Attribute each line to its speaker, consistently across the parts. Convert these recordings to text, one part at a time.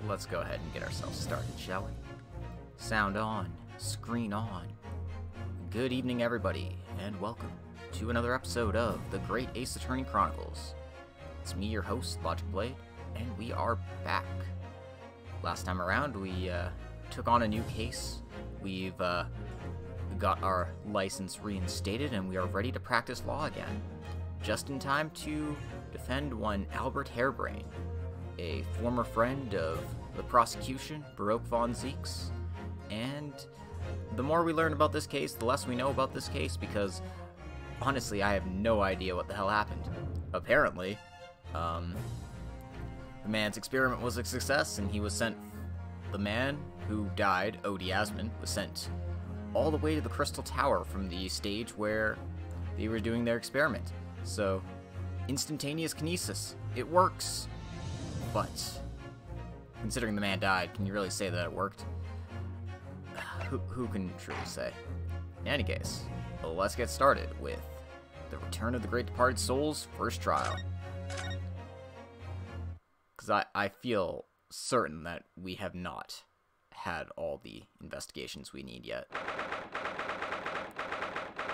Speaker 1: let's go ahead and get ourselves started, shall we? Sound on, screen on. Good evening, everybody, and welcome to another episode of The Great Ace Attorney Chronicles. It's me, your host, Logic Blade, and we are back. Last time around, we took on a new case. We've got our license reinstated, and we are ready to practice law again. Just in time to defend one Albert Hairbrain, a former friend of the prosecution, Baroque von Zeeks. And the more we learn about this case, the less we know about this case, because honestly, I have no idea what the hell happened. Apparently, the man's experiment was a success, and he was sent. The man who died, Odie Asman, was sent all the way to the Crystal Tower from the stage where they were doing their experiment. So, instantaneous kinesis. It works. But, considering the man died, can you really say that it worked? Who can truly say? In any case, let's get started with the Return of the Great Departed Soul's first trial. Because I feel certain that we have not had all the investigations we need yet.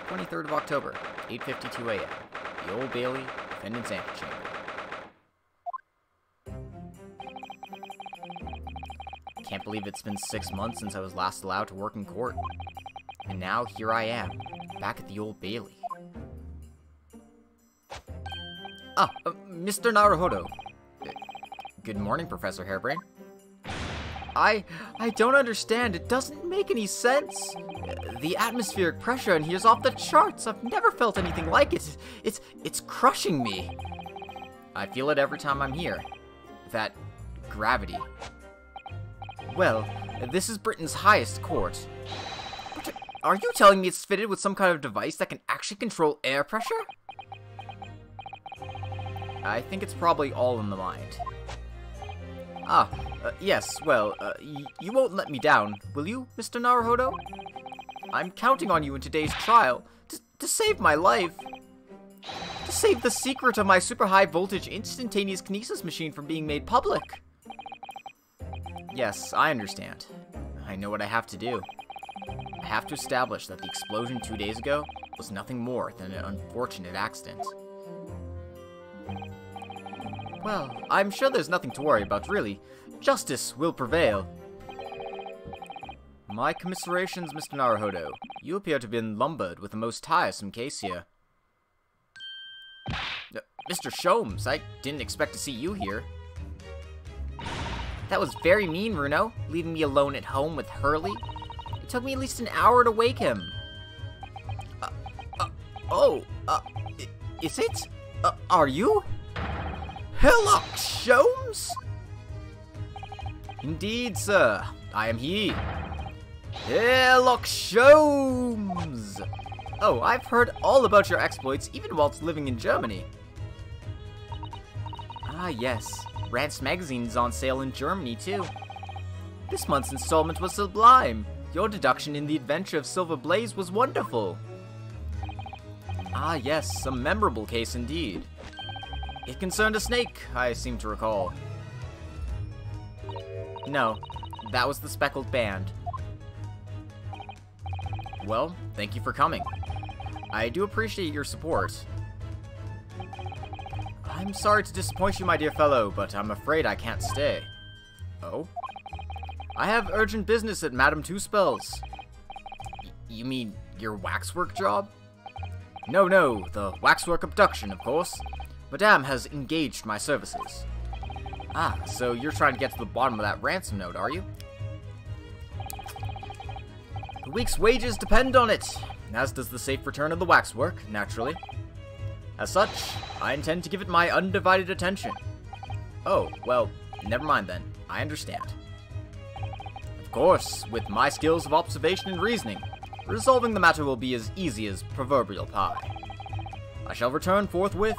Speaker 1: 23rd of October, 8:52 a.m. The Old Bailey, Defendant's Antechamber. Can't believe it's been 6 months since I was last allowed to work in court. And now, here I am, back at the Old Bailey. Mr. Naruhodo. Good morning, Professor Hairbrain. I don't understand. It doesn't make any sense. The atmospheric pressure in here is off the charts. I've never felt anything like it. It's crushing me. I feel it every time I'm here. That gravity. Well, this is Britain's highest court. But are you telling me it's fitted with some kind of device that can actually control air pressure? I think it's probably all in the mind. Yes, well, you won't let me down, will you, Mr. Naruhodo? I'm counting on you in today's trial to save my life. To save the secret of my super high voltage instantaneous kinesis machine from being made public. Yes, I understand. I know what I have to do. I have to establish that the explosion 2 days ago was nothing more than an unfortunate accident. Well, I'm sure there's nothing to worry about, really. Justice will prevail. My commiserations, Mr. Naruhodo. You appear to have been lumbered with a most tiresome case here. Mr. Sholmes, I didn't expect to see you here. That was very mean, Runo, leaving me alone at home with Hurley. It took me at least an hour to wake him. Is it? Are you? Sherlock Sholmes? Indeed, sir. I am he. Sherlock Sholmes! Oh, I've heard all about your exploits, even whilst living in Germany. Ah, yes. Rance magazine is on sale in Germany, too. This month's installment was sublime. Your deduction in The Adventure of Silver Blaze was wonderful. Ah, yes, a memorable case indeed. It concerned a snake, I seem to recall. No, that was the Speckled Band. Well, thank you for coming. I do appreciate your support. I'm sorry to disappoint you, my dear fellow, but I'm afraid I can't stay. Oh? I have urgent business at Madame Two-Spells. You mean your waxwork job? No, the waxwork abduction, of course. Madame has engaged my services. Ah, so you're trying to get to the bottom of that ransom note, are you? The week's wages depend on it, as does the safe return of the waxwork, naturally. As such, I intend to give it my undivided attention. Oh, well, never mind then. I understand. Of course, with my skills of observation and reasoning, resolving the matter will be as easy as proverbial pie. I shall return forthwith.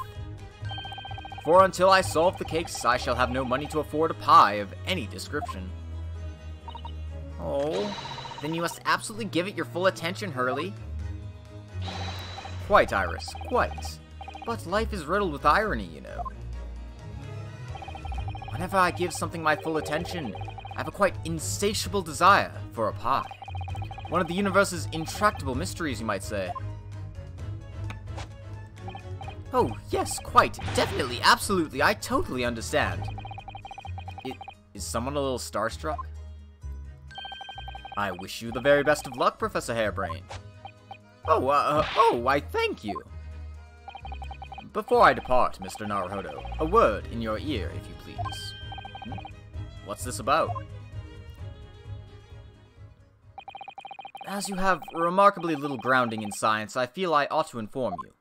Speaker 1: For until I solve the case, I shall have no money to afford a pie of any description. Oh, then you must absolutely give it your full attention, Hurley. Quite, Iris, quite. But life is riddled with irony, you know. Whenever I give something my full attention, I have a quite insatiable desire for a pie. One of the universe's intractable mysteries, you might say. Oh, yes, quite. Definitely, absolutely, I totally understand. Is someone a little starstruck? I wish you the very best of luck, Professor Harebrain. I thank you. Before I depart, Mr. Naruhodo, a word in your ear, if you please. What's this about? As you have remarkably little grounding in science, I feel I ought to inform you.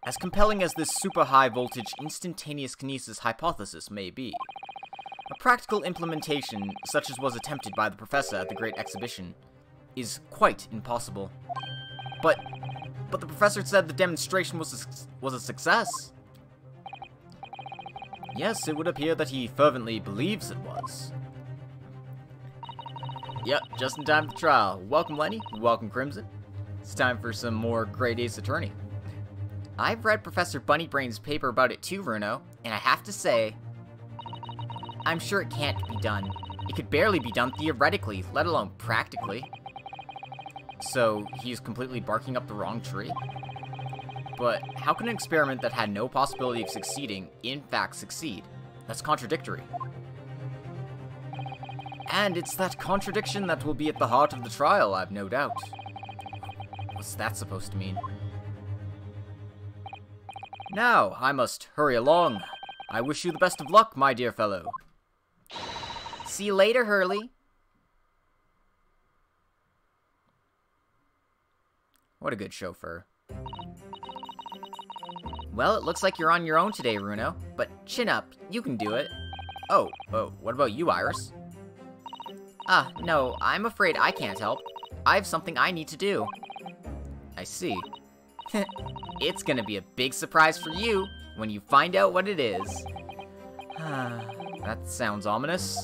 Speaker 1: As compelling as this super high voltage instantaneous kinesis hypothesis may be, a practical implementation, such as was attempted by the professor at the Great Exhibition, is quite impossible. But the professor said the demonstration was a success. Yes, it would appear that he fervently believes it was. Yep, just in time for trial. Welcome, Lenny. Welcome, Crimson. It's time for some more Great Ace Attorney. I've read Professor Bunnybrain's paper about it too, Runo, and I have to say, I'm sure it can't be done. It could barely be done theoretically, let alone practically. So, he's completely barking up the wrong tree? But how can an experiment that had no possibility of succeeding, in fact, succeed? That's contradictory. And it's that contradiction that will be at the heart of the trial, I've no doubt. What's that supposed to mean? Now, I must hurry along. I wish you the best of luck, my dear fellow. See you later, Hurley. What a good chauffeur. Well, it looks like you're on your own today, Runo. But chin up, you can do it. Oh, what about you, Iris? No, I'm afraid I can't help. I have something I need to do. I see. It's gonna be a big surprise for you when you find out what it is. That sounds ominous.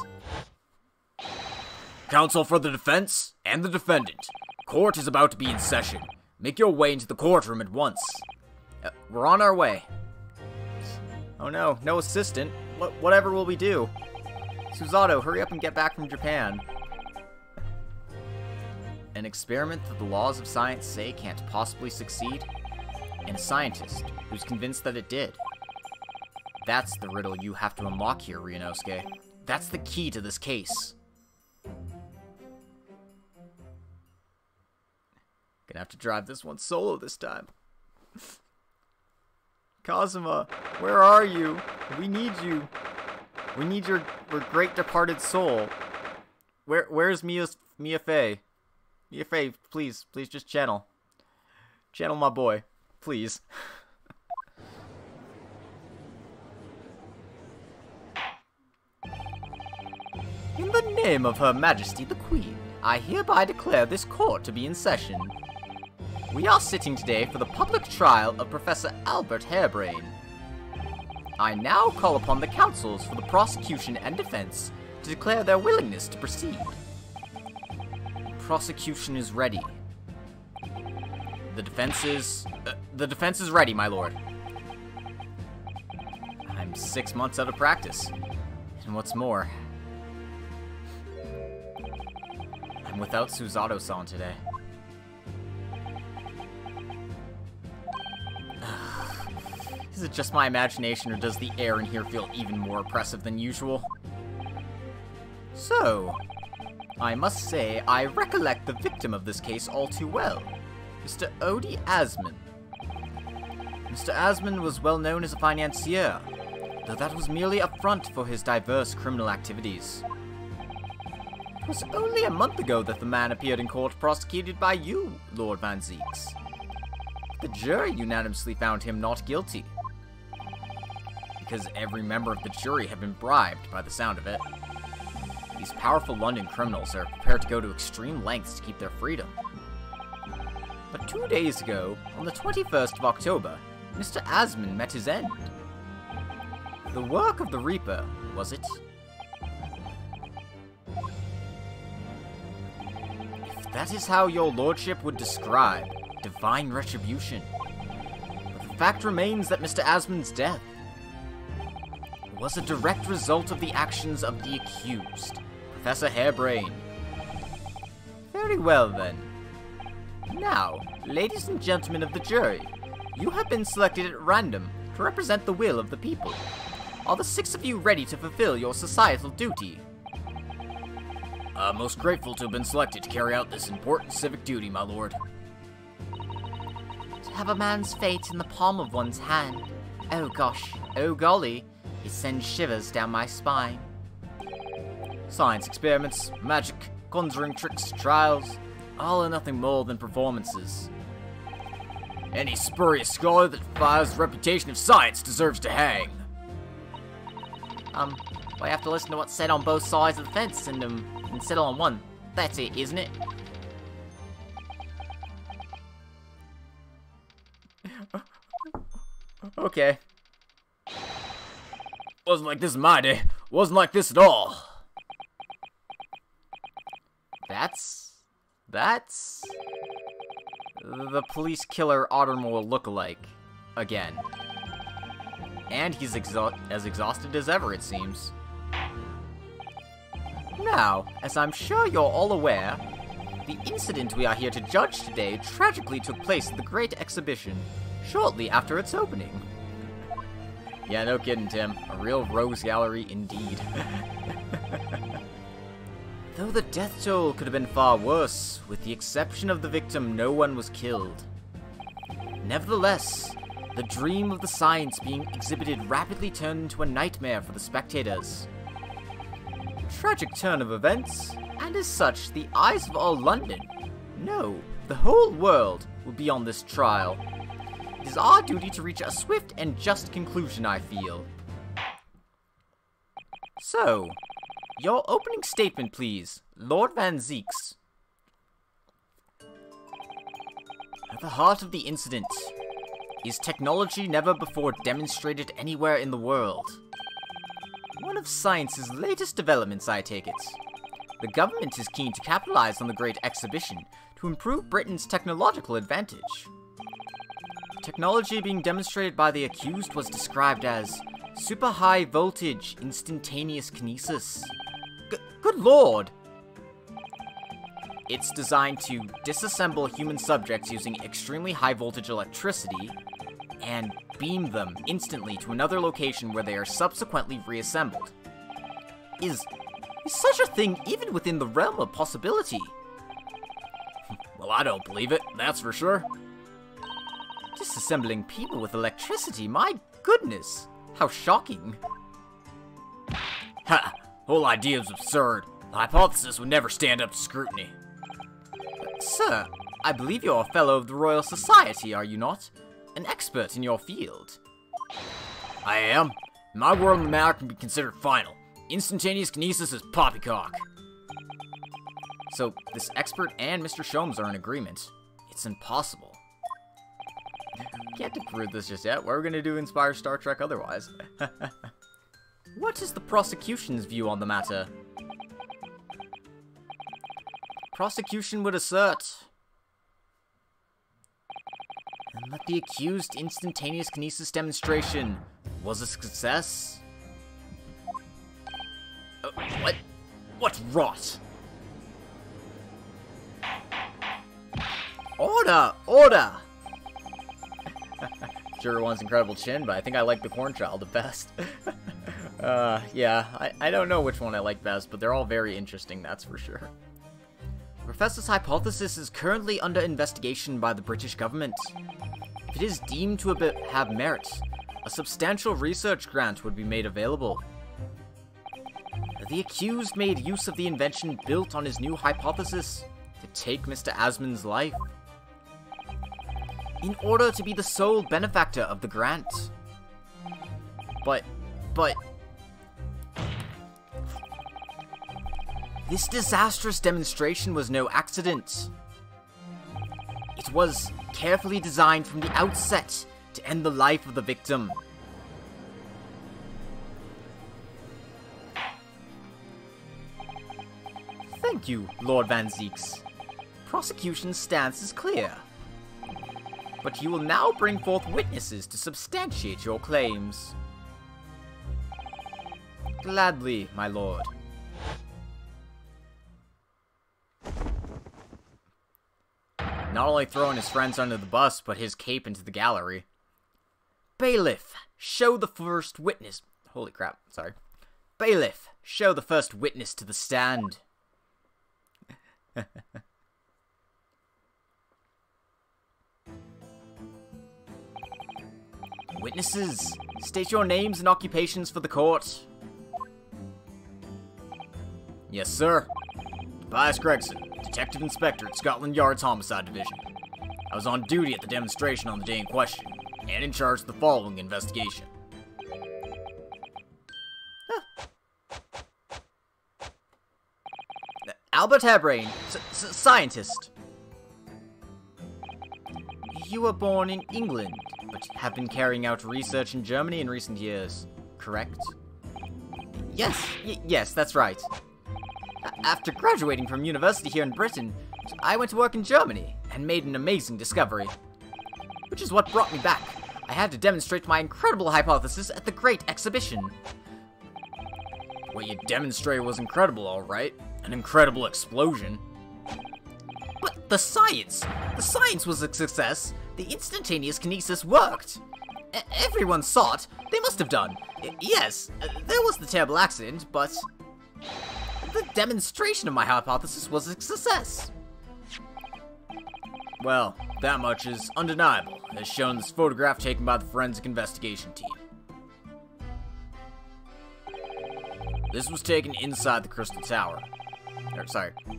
Speaker 1: Counsel for the defense and the defendant. Court is about to be in session. Make your way into the courtroom at once. We're on our way. Oh no, no assistant. Whatever will we do? Susato, hurry up and get back from Japan. An experiment that the laws of science say can't possibly succeed, and a scientist who's convinced that it did. That's the riddle you have to unlock here, Ryunosuke. That's the key to this case. Gonna have to drive this one solo this time. Kazuma, where are you? We need you. We need your great departed soul. Where's Mia Fey? Mia Fey, please just channel. Channel my boy, please. In the name of Her Majesty the Queen, I hereby declare this court to be in session. We are sitting today for the public trial of Professor Albert Harebrain. I now call upon the counsels for the prosecution and defense to declare their willingness to proceed. Prosecution is ready. The defense is ready, my lord. I'm 6 months out of practice. And what's more, I'm without Susato-san today. Is it just my imagination, or does the air in here feel even more oppressive than usual? So, I must say I recollect the victim of this case all too well, Mr. Odie Asman. Mr. Asman was well known as a financier, though that was merely a front for his diverse criminal activities. It was only a month ago that the man appeared in court prosecuted by you, Lord Van Zieks. The jury unanimously found him not guilty, because every member of the jury had been bribed by the sound of it. These powerful London criminals are prepared to go to extreme lengths to keep their freedom. But 2 days ago, on the 21st of October, Mr. Asman met his end. The work of the Reaper, was it? If that is how your lordship would describe divine retribution, but the fact remains that Mr. Asman's death was a direct result of the actions of the accused, Professor Harebrain. Very well then. Now, ladies and gentlemen of the jury, you have been selected at random to represent the will of the people. Are the 6 of you ready to fulfill your societal duty? I'm most grateful to have been selected to carry out this important civic duty, my lord. To have a man's fate in the palm of one's hand. Oh gosh, oh golly, it sends shivers down my spine. Science experiments, magic, conjuring tricks, trials, all are nothing more than performances. Any spurious scholar that defies the reputation of science deserves to hang. I have to listen to what's said on both sides of the fence and settle on one. That's it, isn't it? Okay. Wasn't like this in my day. Wasn't like this at all. That's the police killer Ottermore lookalike again. And he's as exhausted as ever, it seems. Now, as I'm sure you're all aware, the incident we are here to judge today tragically took place at the Great Exhibition, shortly after its opening. Yeah, no kidding, Tim. A real rose gallery indeed. Though the death toll could have been far worse, with the exception of the victim, no one was killed. Nevertheless, the dream of the science being exhibited rapidly turned into a nightmare for the spectators. Tragic turn of events, and as such, the eyes of all London, no, the whole world, will be on this trial. It is our duty to reach a swift and just conclusion, I feel. So, your opening statement, please, Lord Van Zieks. At the heart of the incident is technology never before demonstrated anywhere in the world. One of science's latest developments, I take it. The government is keen to capitalize on the Great Exhibition to improve Britain's technological advantage. The technology being demonstrated by the accused was described as super high voltage instantaneous kinesis. Good lord! It's designed to disassemble human subjects using extremely high voltage electricity and beam them instantly to another location where they are subsequently reassembled. Is such a thing even within the realm of possibility? Well, I don't believe it, that's for sure. Disassembling people with electricity, my goodness! How shocking. Ha! Whole idea is absurd. The hypothesis would never stand up to scrutiny. Sir, I believe you're a fellow of the Royal Society, are you not? An expert in your field. I am. My word on the matter can be considered final. Instantaneous kinesis is poppycock. So, this expert and Mr. Sholmes are in agreement. It's impossible. Can't prove this just yet. What are we gonna do inspire Star Trek otherwise? What is the prosecution's view on the matter? Prosecution would assert that the accused instantaneous kinesis demonstration was a success. What? What rot? Order! Order! Sure wants incredible chin, but I think I like the corn child the best. Yeah, I don't know which one I like best, but they're all very interesting, that's for sure. The Professor's hypothesis is currently under investigation by the British government. If it is deemed to have merit, a substantial research grant would be made available. The accused made use of the invention built on his new hypothesis to take Mr. Asmund's life, in order to be the sole benefactor of the grant. But... this disastrous demonstration was no accident. It was carefully designed from the outset to end the life of the victim. Thank you, Lord Van Zieks. Prosecution's stance is clear. But you will now bring forth witnesses to substantiate your claims. Gladly, my lord. Not only throwing his friends under the bus, but his cape into the gallery. Bailiff, show the first witness. Holy crap, sorry. Bailiff, show the first witness to the stand. Witnesses, state your names and occupations for the court. Yes, sir. Tobias Gregson, Detective Inspector at Scotland Yard's Homicide Division. I was on duty at the demonstration on the day in question, and in charge of the following investigation. Albert Harebrain, scientist. You were born in England, but have been carrying out research in Germany in recent years, correct? Yes, yes, that's right. After graduating from university here in Britain, I went to work in Germany and made an amazing discovery. Which is what brought me back. I had to demonstrate my incredible hypothesis at the Great Exhibition. What you demonstrated was incredible, alright. An incredible explosion. But the science! The science was a success. The instantaneous kinesis worked. Everyone saw it. They must have done. Yes, there was the terrible accident, but the demonstration of my hypothesis was a success. Well, that much is undeniable, as shown in this photograph taken by the forensic investigation team. This was taken inside the Crystal Tower.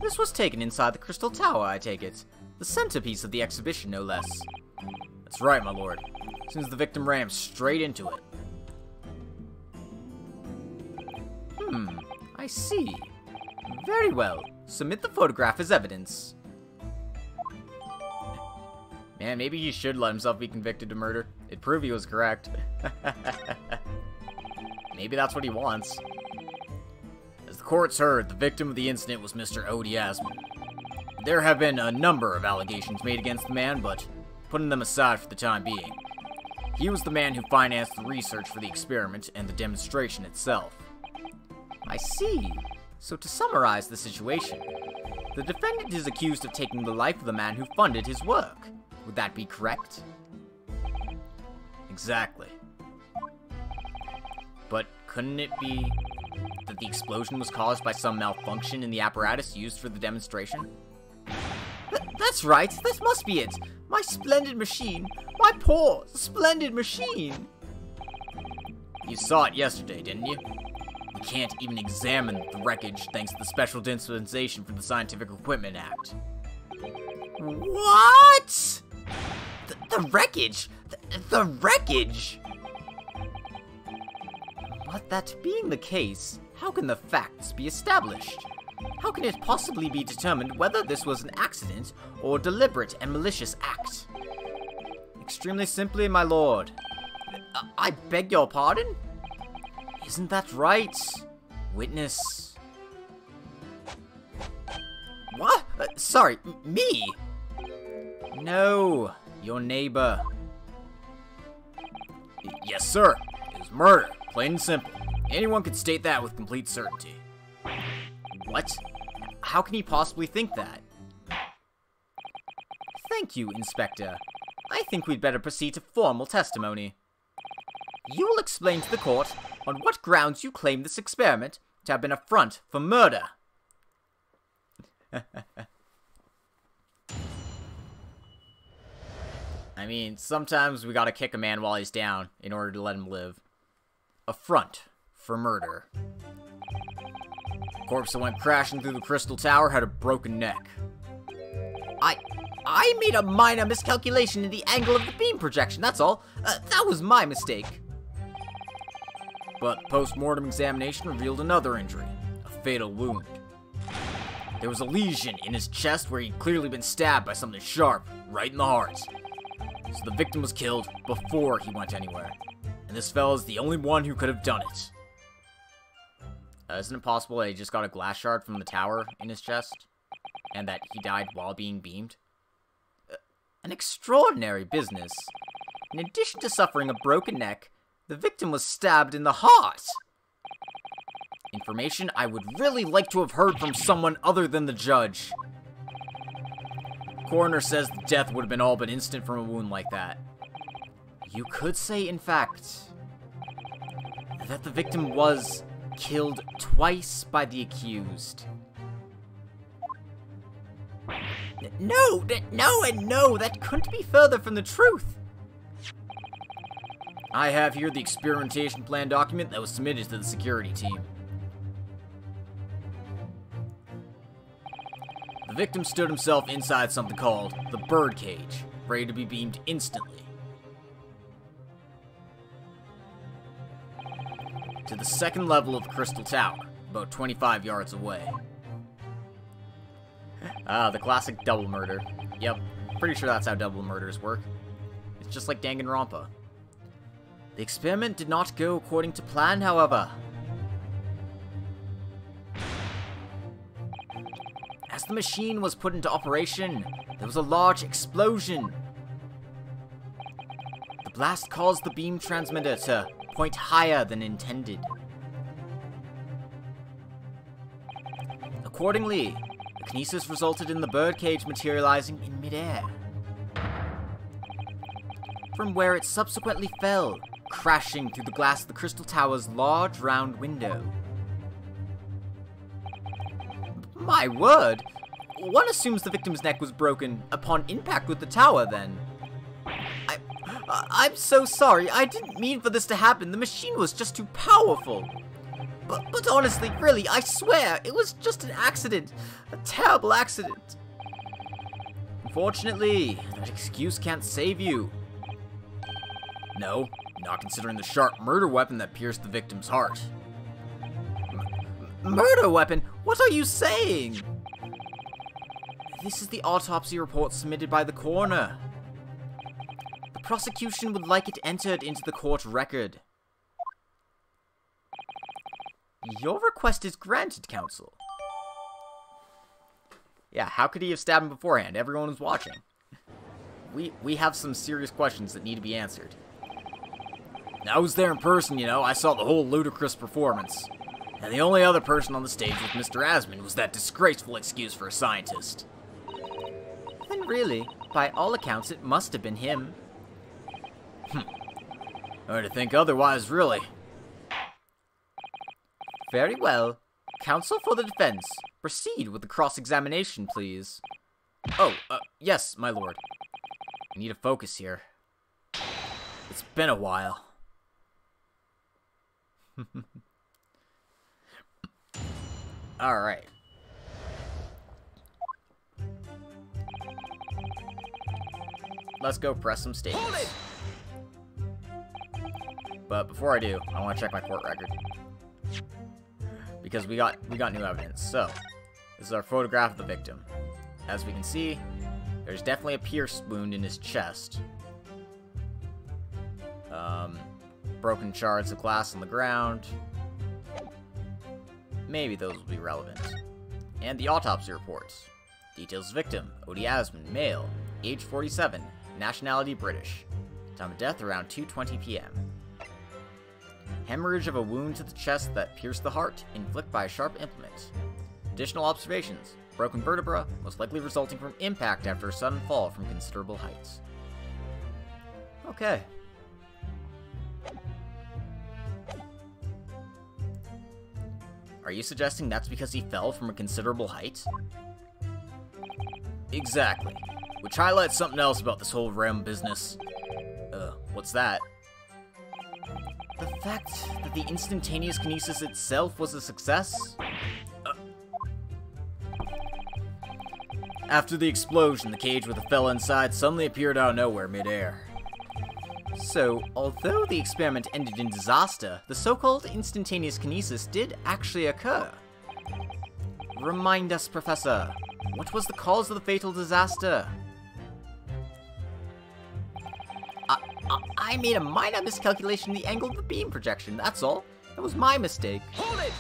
Speaker 1: This was taken inside the Crystal Tower, I take it. The centerpiece of the exhibition, no less. That's right, my lord. Since the victim ran straight into it. I see. Very well. Submit the photograph as evidence. Man, maybe he should let himself be convicted of murder. It'd prove he was correct. Maybe that's what he wants. As the courts heard, the victim of the incident was Mr. Odie Asman. There have been a number of allegations made against the man, but putting them aside for the time being, he was the man who financed the research for the experiment and the demonstration itself. I see. So to summarize the situation, the defendant is accused of taking the life of the man who funded his work. Would that be correct? Exactly. But couldn't it be that the explosion was caused by some malfunction in the apparatus used for the demonstration? That's right, that must be it. My splendid machine. My poor, splendid machine. You saw it yesterday, didn't you? We can't even examine the wreckage thanks to the special dispensation from the Scientific Equipment Act. What? The wreckage? The wreckage? But that being the case, how can the facts be established? How can it possibly be determined whether this was an accident or deliberate and malicious act? Extremely simply, my lord. I beg your pardon? Isn't that right? Witness. What? Sorry, me? No, your neighbor. Yes, sir. It was murder, plain and simple. Anyone could state that with complete certainty. What? How can he possibly think that? Thank you, Inspector. I think we'd better proceed to formal testimony. You will explain to the court on what grounds you claim this experiment to have been a front for murder. I mean, sometimes we gotta kick a man while he's down in order to let him live. A front for murder. The corpse that went crashing through the Crystal Tower had a broken neck. I made a minor miscalculation in the angle of the beam projection, that's all. That was my mistake. But post-mortem examination revealed another injury, a fatal wound. There was a lesion in his chest where he'd clearly been stabbed by something sharp, right in the heart. So the victim was killed before he went anywhere. And this fella's the only one who could have done it. Isn't it possible that he just got a glass shard from the tower in his chest? And that he died while being beamed? An extraordinary business. In addition to suffering a broken neck, the victim was stabbed in the heart. information I would really like to have heard from someone other than the judge. Coroner says the death would have been all but instant from a wound like that. You could say, in fact, that the victim was killed twice by the accused. No, and no, that couldn't be further from the truth. I have here the experimentation plan document that was submitted to the security team. The victim stood himself inside something called the birdcage, ready to be beamed instantly to the second level of the Crystal Tower, about 25 yards away. Ah, the classic double murder. Yep, pretty sure that's how double murders work. It's just like Danganronpa. The experiment did not go according to plan, however. As the machine was put into operation, there was a large explosion. The blast caused the beam transmitter to point higher than intended. Accordingly, the kinesis resulted in the birdcage materializing in midair, from where it subsequently fell, crashing through the glass of the Crystal Tower's large round window. My word! One assumes the victim's neck was broken upon impact with the tower, then. I'm so sorry. I didn't mean for this to happen. The machine was just too powerful. But honestly, really, I swear, it was just an accident. A terrible accident. Unfortunately, that excuse can't save you. No, not considering the sharp murder weapon that pierced the victim's heart. Murder weapon? What are you saying? This is the autopsy report submitted by the coroner. The prosecution would like it entered into the court record. Your request is granted, counsel. Yeah, how could he have stabbed him beforehand? Everyone was watching. We have some serious questions that need to be answered. I was there in person, you know. I saw the whole ludicrous performance. And the only other person on the stage with Mr. Asman was that disgraceful excuse for a scientist. Then really, by all accounts, it must have been him. Hard to think otherwise, really. Very well. Counsel for the defense, proceed with the cross-examination, please. Oh, yes, my lord. I need to focus here. It's been a while. Alright. Let's go press some statements. But before I do, I want to check my court record. Because we got new evidence. So, this is our photograph of the victim. As we can see, there's definitely a pierced wound in his chest. Broken shards of glass on the ground. Maybe those will be relevant. And the autopsy reports. Details: victim, Odi Asman, male, age 47, nationality British. Time of death around 2:20 p.m. Hemorrhage of a wound to the chest that pierced the heart, inflicted by a sharp implement. Additional observations: broken vertebra, most likely resulting from impact after a sudden fall from considerable heights. Okay. Are you suggesting that's because he fell from a considerable height? Exactly. Which highlights something else about this whole realm business. What's that? The fact that the instantaneous kinesis itself was a success? After the explosion, the cage with the fella inside suddenly appeared out of nowhere midair. So, although the experiment ended in disaster, the so-called instantaneous kinesis did actually occur. Remind us, Professor, what was the cause of the fatal disaster? I made a minor miscalculation in the angle of the beam projection, that's all. That was my mistake. Hold it!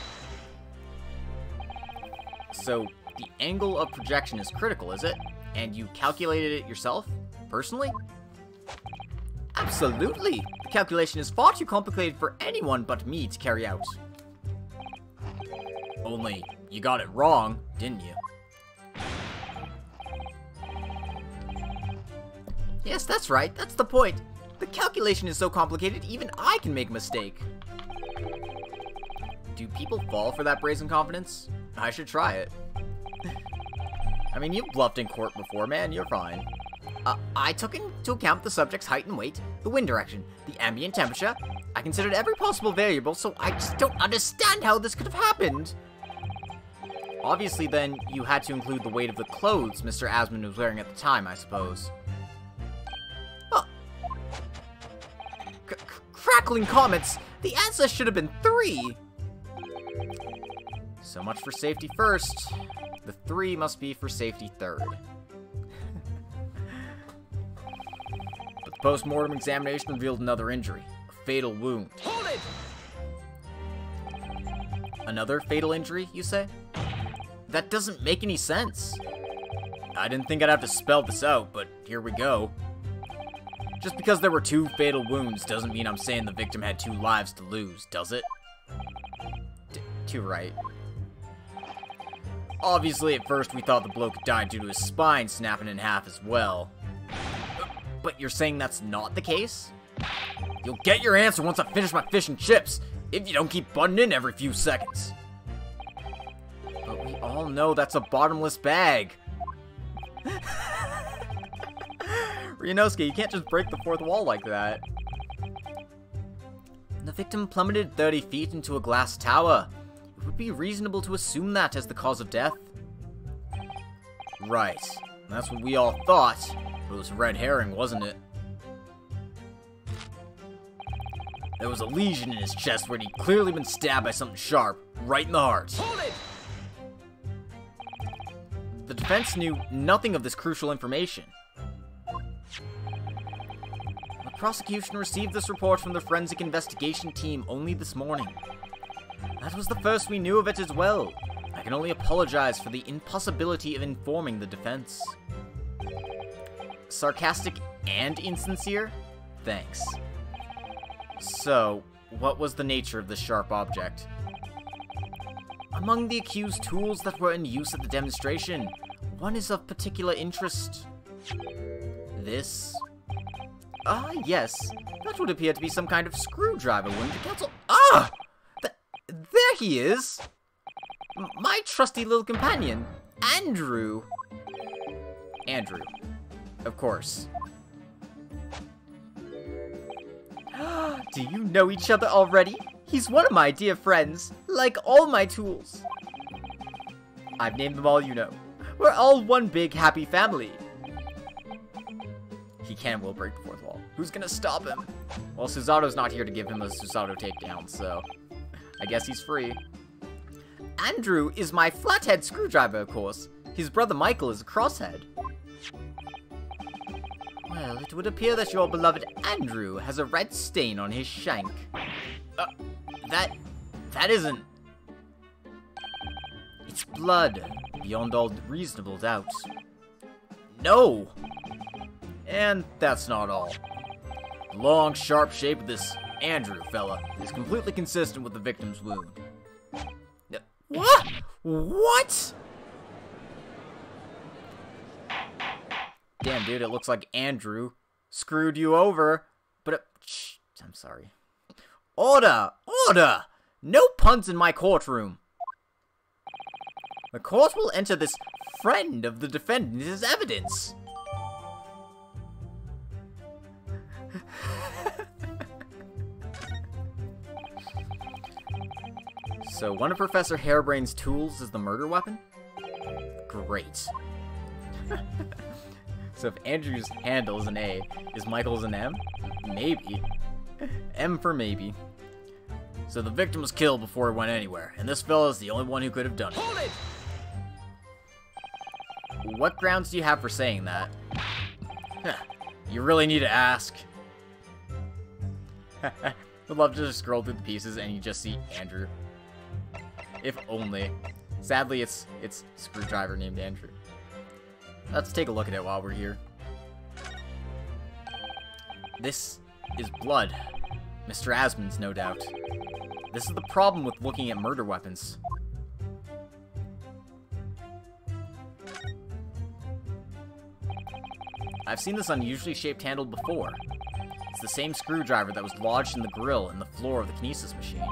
Speaker 1: So, the angle of projection is critical, is it? And you calculated it yourself? Personally? Absolutely! The calculation is far too complicated for anyone but me to carry out. Only, you got it wrong, didn't you? Yes, that's right. That's the point. The calculation is so complicated, even I can make a mistake. Do people fall for that brazen confidence? I should try it. I mean, you've bluffed in court before, man. You're fine. I took into account the subject's height and weight, the wind direction, the ambient temperature. I considered every possible variable, so I just don't understand how this could have happened. Obviously, then, you had to include the weight of the clothes Mr. Asmund was wearing at the time, I suppose. Crackling comments! The answer should have been 3! So much for safety first. The 3 must be for safety third. But the post-mortem examination revealed another injury. A fatal wound. Hold it! Another fatal injury, you say? That doesn't make any sense. I didn't think I'd have to spell this out, but here we go. Just because there were 2 fatal wounds doesn't mean I'm saying the victim had 2 lives to lose, does it? Too right. Obviously, at first we thought the bloke died due to his spine snapping in half as well. But you're saying that's not the case? You'll get your answer once I finish my fish and chips, if you don't keep butting in every few seconds. But we all know that's a bottomless bag. Ryunosuke, you can't just break the 4th wall like that. The victim plummeted 30 feet into a glass tower. It would be reasonable to assume that as the cause of death. Right. That's what we all thought. But it was a red herring, wasn't it? There was a lesion in his chest where he'd clearly been stabbed by something sharp, right in the heart. Hold it! The defense knew nothing of this crucial information. The prosecution received this report from the forensic investigation team only this morning. That was the first we knew of it as well. I can only apologize for the impossibility of informing the defense. Sarcastic and insincere? Thanks. So, what was the nature of this sharp object? Among the accused tools that were in use at the demonstration, one is of particular interest. This? Ah, yes. That would appear to be some kind of screwdriver, wouldn't it, Counsel? Ah! There he is! My trusty little companion, Andrew. Andrew. Of course. Do you know each other already? He's one of my dear friends, like all my tools. I've named them all you know. We're all one big happy family. He will break the 4th wall. Who's gonna stop him? Well, Susato's not here to give him a Susato takedown, so I guess he's free. Andrew is my flathead screwdriver, of course. His brother Michael is a crosshead. Well, it would appear that your beloved Andrew has a red stain on his shank. That isn't... It's blood, beyond all reasonable doubt. No! And that's not all. The long, sharp shape of this Andrew fella is completely consistent with the victim's wound. What? What? Damn, dude, it looks like Andrew screwed you over. But, shh, I'm sorry. Order! Order! No puns in my courtroom. The court will enter this friend of the defendant as evidence. So, one of Professor Harebrain's tools is the murder weapon? Great. So if Andrew's handle is an A, is Michael's an M? Maybe. M for maybe. So the victim was killed before it went anywhere, and this fella is the only one who could have done it. Hold it! What grounds do you have for saying that? You really need to ask. I'd love to just scroll through the pieces and you just see Andrew. If only. Sadly, it's Screwdriver named Andrew. Let's take a look at it while we're here. This is blood. Mr. Asmund's, no doubt. This is the problem with looking at murder weapons. I've seen this unusually shaped handle before. It's the same screwdriver that was lodged in the grill in the floor of the kinesis machine.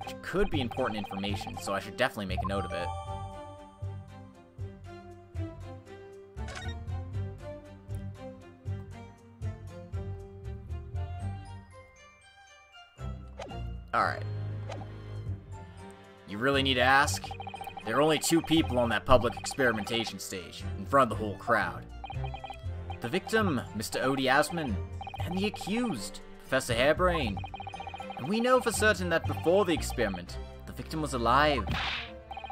Speaker 1: Which could be important information, so I should definitely make a note of it. Alright. You really need to ask? There are only 2 people on that public experimentation stage, in front of the whole crowd. The victim, Mr. Odie Asman, and the accused, Professor Hairbrain. And we know for certain that before the experiment, the victim was alive.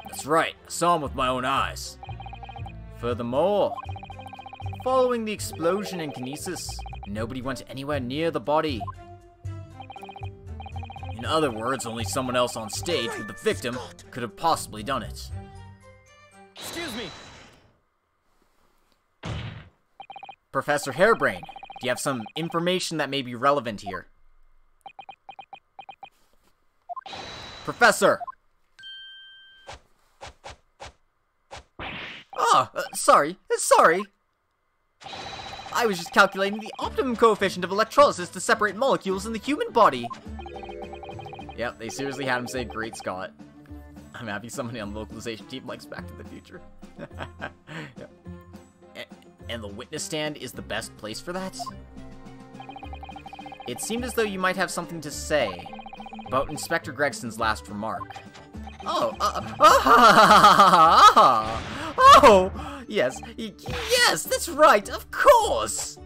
Speaker 1: That's right, I saw him with my own eyes. Furthermore, following the explosion in kinesis, nobody went anywhere near the body. In other words, only someone else on stage with the victim could have possibly done it.
Speaker 2: Excuse me.
Speaker 1: Professor Hairbrain, do you have some information that may be relevant here? Professor! Oh, sorry. I was just calculating the optimum coefficient of electrolysis to separate molecules in the human body. Yep, they seriously had him say Great Scott. I'm happy somebody on the localization team likes Back to the Future. Yep. And the witness stand is the best place for that? It seemed as though you might have something to say about Inspector Gregson's last remark. Yes, that's right, of course!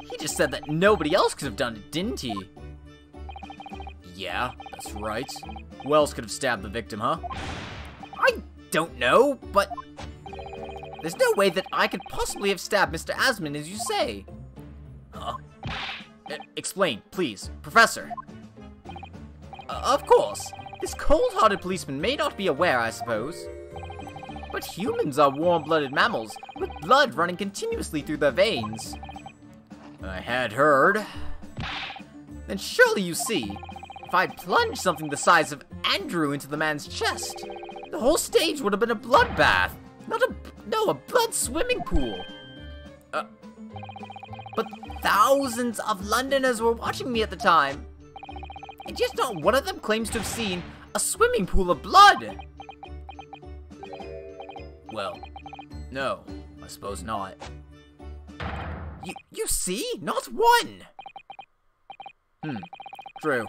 Speaker 1: He just said that nobody else could have done it, didn't he? Yeah, that's right. Who else could have stabbed the victim, huh? I don't know, but there's no way that I could possibly have stabbed Mr. Asman, as you say. Explain, please, Professor. Of course. This cold-hearted policeman may not be aware, I suppose. But humans are warm-blooded mammals, with blood running continuously through their veins. I had heard. Then surely you see, if I'd plunged something the size of Andrew into the man's chest, the whole stage would have been a bloodbath, a blood swimming pool. But thousands of Londoners were watching me at the time, and yet not one of them claims to have seen a swimming pool of blood. Well, no, I suppose not. You see? Not one! True.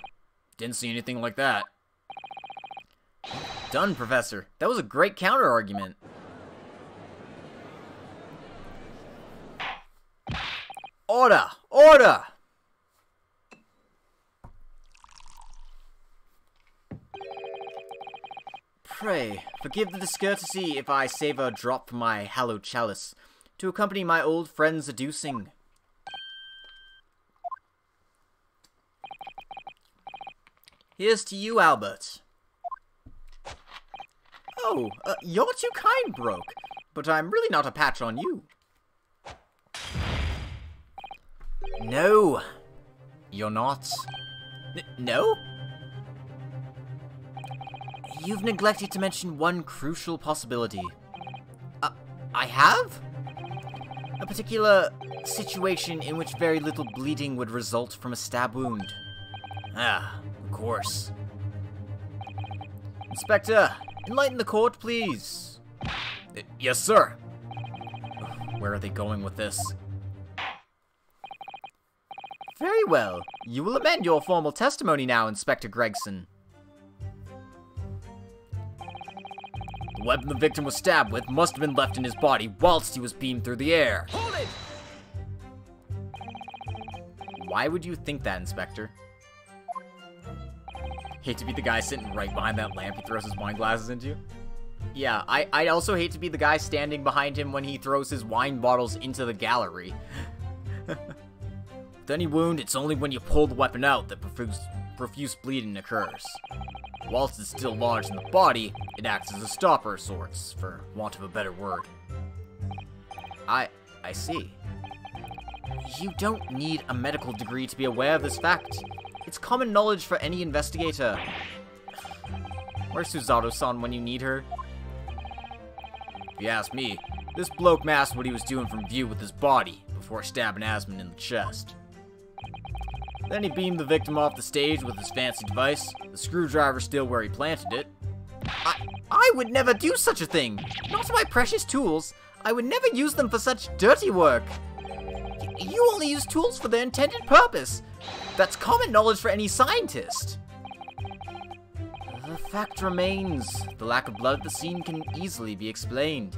Speaker 1: Didn't see anything like that. Done, Professor. That was a great counter-argument. Order! Order! Pray, forgive the discourtesy if I save a drop from my hallowed chalice to accompany my old friend's adducing. Here's to you, Albert. Oh, you're too kind, Broke, but I'm really not a patch on you. No, you're not. No? You've neglected to mention one crucial possibility. I have? A particular situation in which very little bleeding would result from a stab wound. Ah, of course. Inspector, enlighten the court, please. Yes, sir. Where are they going with this? Very well. You will amend your formal testimony now, Inspector Gregson. The weapon the victim was stabbed with must have been left in his body whilst he was beamed through the air. Hold it! Why would you think that, Inspector? Hate to be the guy sitting right behind that lamp he throws his wine glasses into. Yeah, I'd also hate to be the guy standing behind him when he throws his wine bottles into the gallery. With any wound, it's only when you pull the weapon out that profuse bleeding occurs. Whilst it's still lodged in the body, it acts as a stopper of sorts, for want of a better word. I see. You don't need a medical degree to be aware of this fact. It's common knowledge for any investigator. Where's Suzato-san when you need her? If you ask me, this bloke masked what he was doing from view with his body before stabbing Asmund in the chest. Then he beamed the victim off the stage with his fancy device, the screwdriver still where he planted it. I would never do such a thing! Not my precious tools! I would never use them for such dirty work! You only use tools for their intended purpose! That's common knowledge for any scientist! The fact remains, the lack of blood at the scene can easily be explained,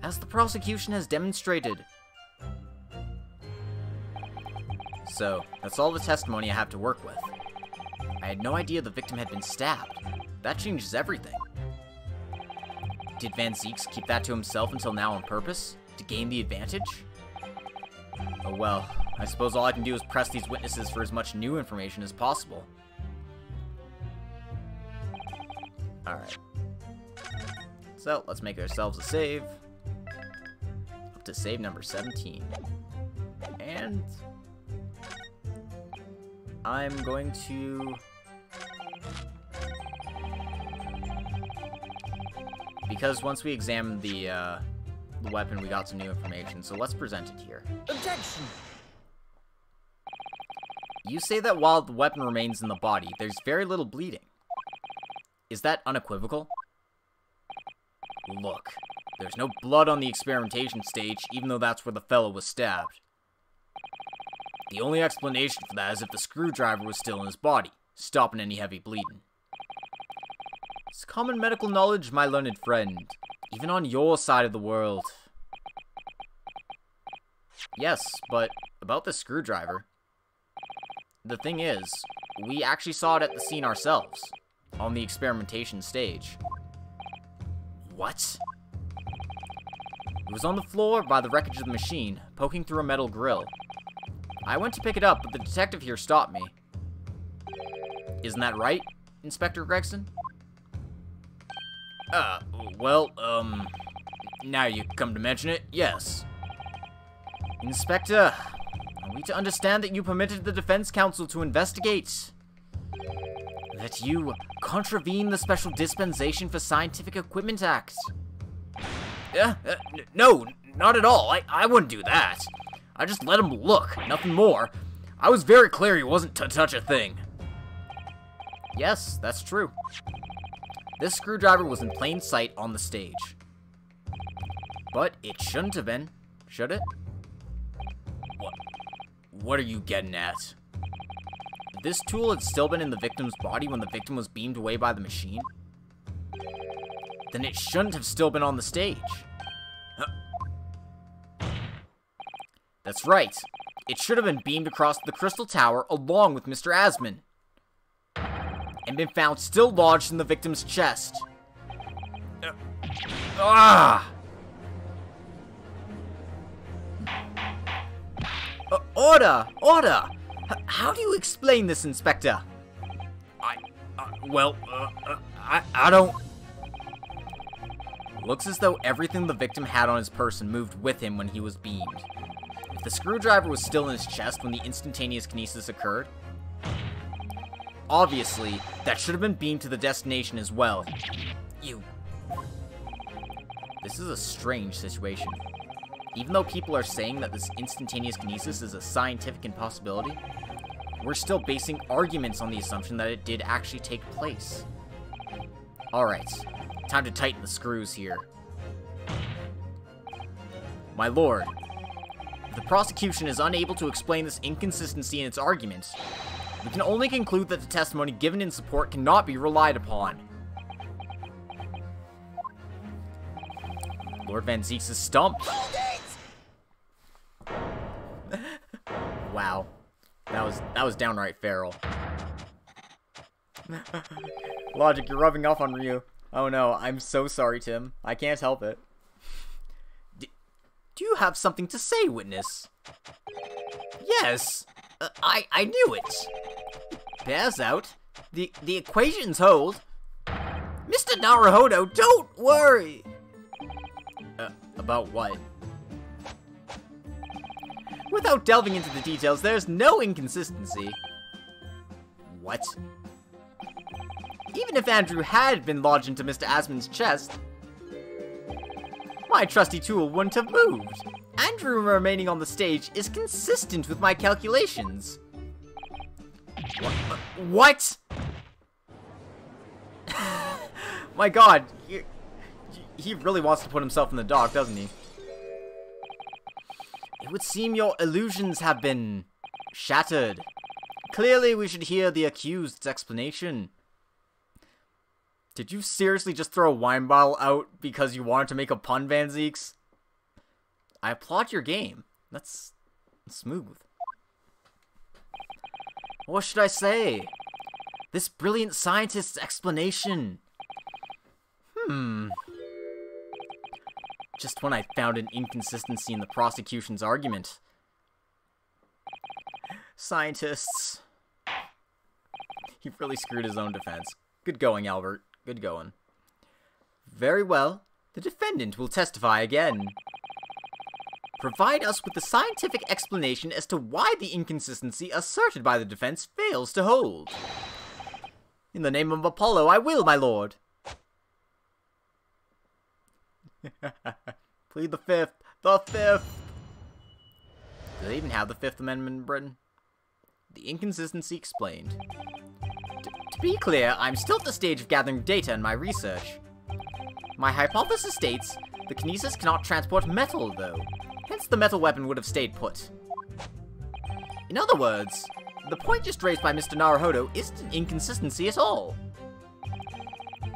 Speaker 1: as the prosecution has demonstrated. So, that's all the testimony I have to work with. I had no idea the victim had been stabbed. That changes everything. Did Van Zieks keep that to himself until now on purpose? To gain the advantage? Oh well, I suppose all I can do is press these witnesses for as much new information as possible. Alright. So, let's make ourselves a save. Up to save number 17. And I'm going to... Because once we examined the weapon, we got some new information, so let's present it here.
Speaker 2: Objection!
Speaker 1: You say that while the weapon remains in the body, there's very little bleeding. Is that unequivocal? Look, there's no blood on the experimentation stage, even though that's where the fellow was stabbed. The only explanation for that is if the screwdriver was still in his body, stopping any heavy bleeding. It's common medical knowledge, my learned friend, even on your side of the world. Yes, but about the screwdriver. The thing is, we actually saw it at the scene ourselves, on the experimentation stage. What? It was on the floor by the wreckage of the machine, poking through a metal grill. I went to pick it up, but the detective here stopped me. Isn't that right, Inspector Gregson? Well, now you come to mention it, yes. Inspector, are we to understand that you permitted the defense counsel to investigate? That you contravene the Special Dispensation for Scientific Equipment Act? No, not at all. I wouldn't do that. I just let him look, nothing more. I was very clear he wasn't to touch a thing. Yes, that's true. This screwdriver was in plain sight on the stage. But it shouldn't have been, should it? What are you getting at? If this tool had still been in the victim's body when the victim was beamed away by the machine, then it shouldn't have still been on the stage. That's right. It should have been beamed across the Crystal Tower along with Mr. Asmund, and been found still lodged in the victim's chest. Order! Order! How do you explain this, Inspector? I don't... Looks as though everything the victim had on his person moved with him when he was beamed. If the screwdriver was still in his chest when the instantaneous kinesis occurred, obviously, that should have been beamed to the destination as well. This is a strange situation. Even though people are saying that this instantaneous kinesis is a scientific impossibility, we're still basing arguments on the assumption that it did actually take place. Alright, time to tighten the screws here. My lord, if the prosecution is unable to explain this inconsistency in its arguments, we can only conclude that the testimony given in support cannot be relied upon. Lord Van Zieks is stumped. Wow. That was downright feral. Logic, you're rubbing off on Ryu. Oh no, I'm so sorry, Tim. I can't help it. Do you have something to say, witness? Yes. I knew it. Bears out. The equations hold. Mr. Naruhodo, don't worry. About what? Without delving into the details, there's no inconsistency. What? Even if Andrew had been lodged into Mr. Asmund's chest, my trusty tool wouldn't have moved. Andrew remaining on the stage is consistent with my calculations. What? My god, he really wants to put himself in the dock, doesn't he? It would seem your illusions have been shattered. Clearly, we should hear the accused's explanation. Did you seriously just throw a wine bottle out because you wanted to make a pun, Van Zeeks? I applaud your game. That's smooth. What should I say? This brilliant scientist's explanation. Just when I found an inconsistency in the prosecution's argument. Scientists. He really screwed his own defense. Good going, Albert. Good going. Very well. The defendant will testify again. Provide us with the scientific explanation as to why the inconsistency asserted by the defense fails to hold. In the name of Apollo, I will, my lord. Plead the fifth. The fifth. Do they even have the Fifth Amendment in Britain? The inconsistency explained. To be clear, I'm still at the stage of gathering data in my research. My hypothesis states the kinesis cannot transport metal, though. Hence the metal weapon would have stayed put. In other words, the point just raised by Mr. Naruhodo isn't an inconsistency at all.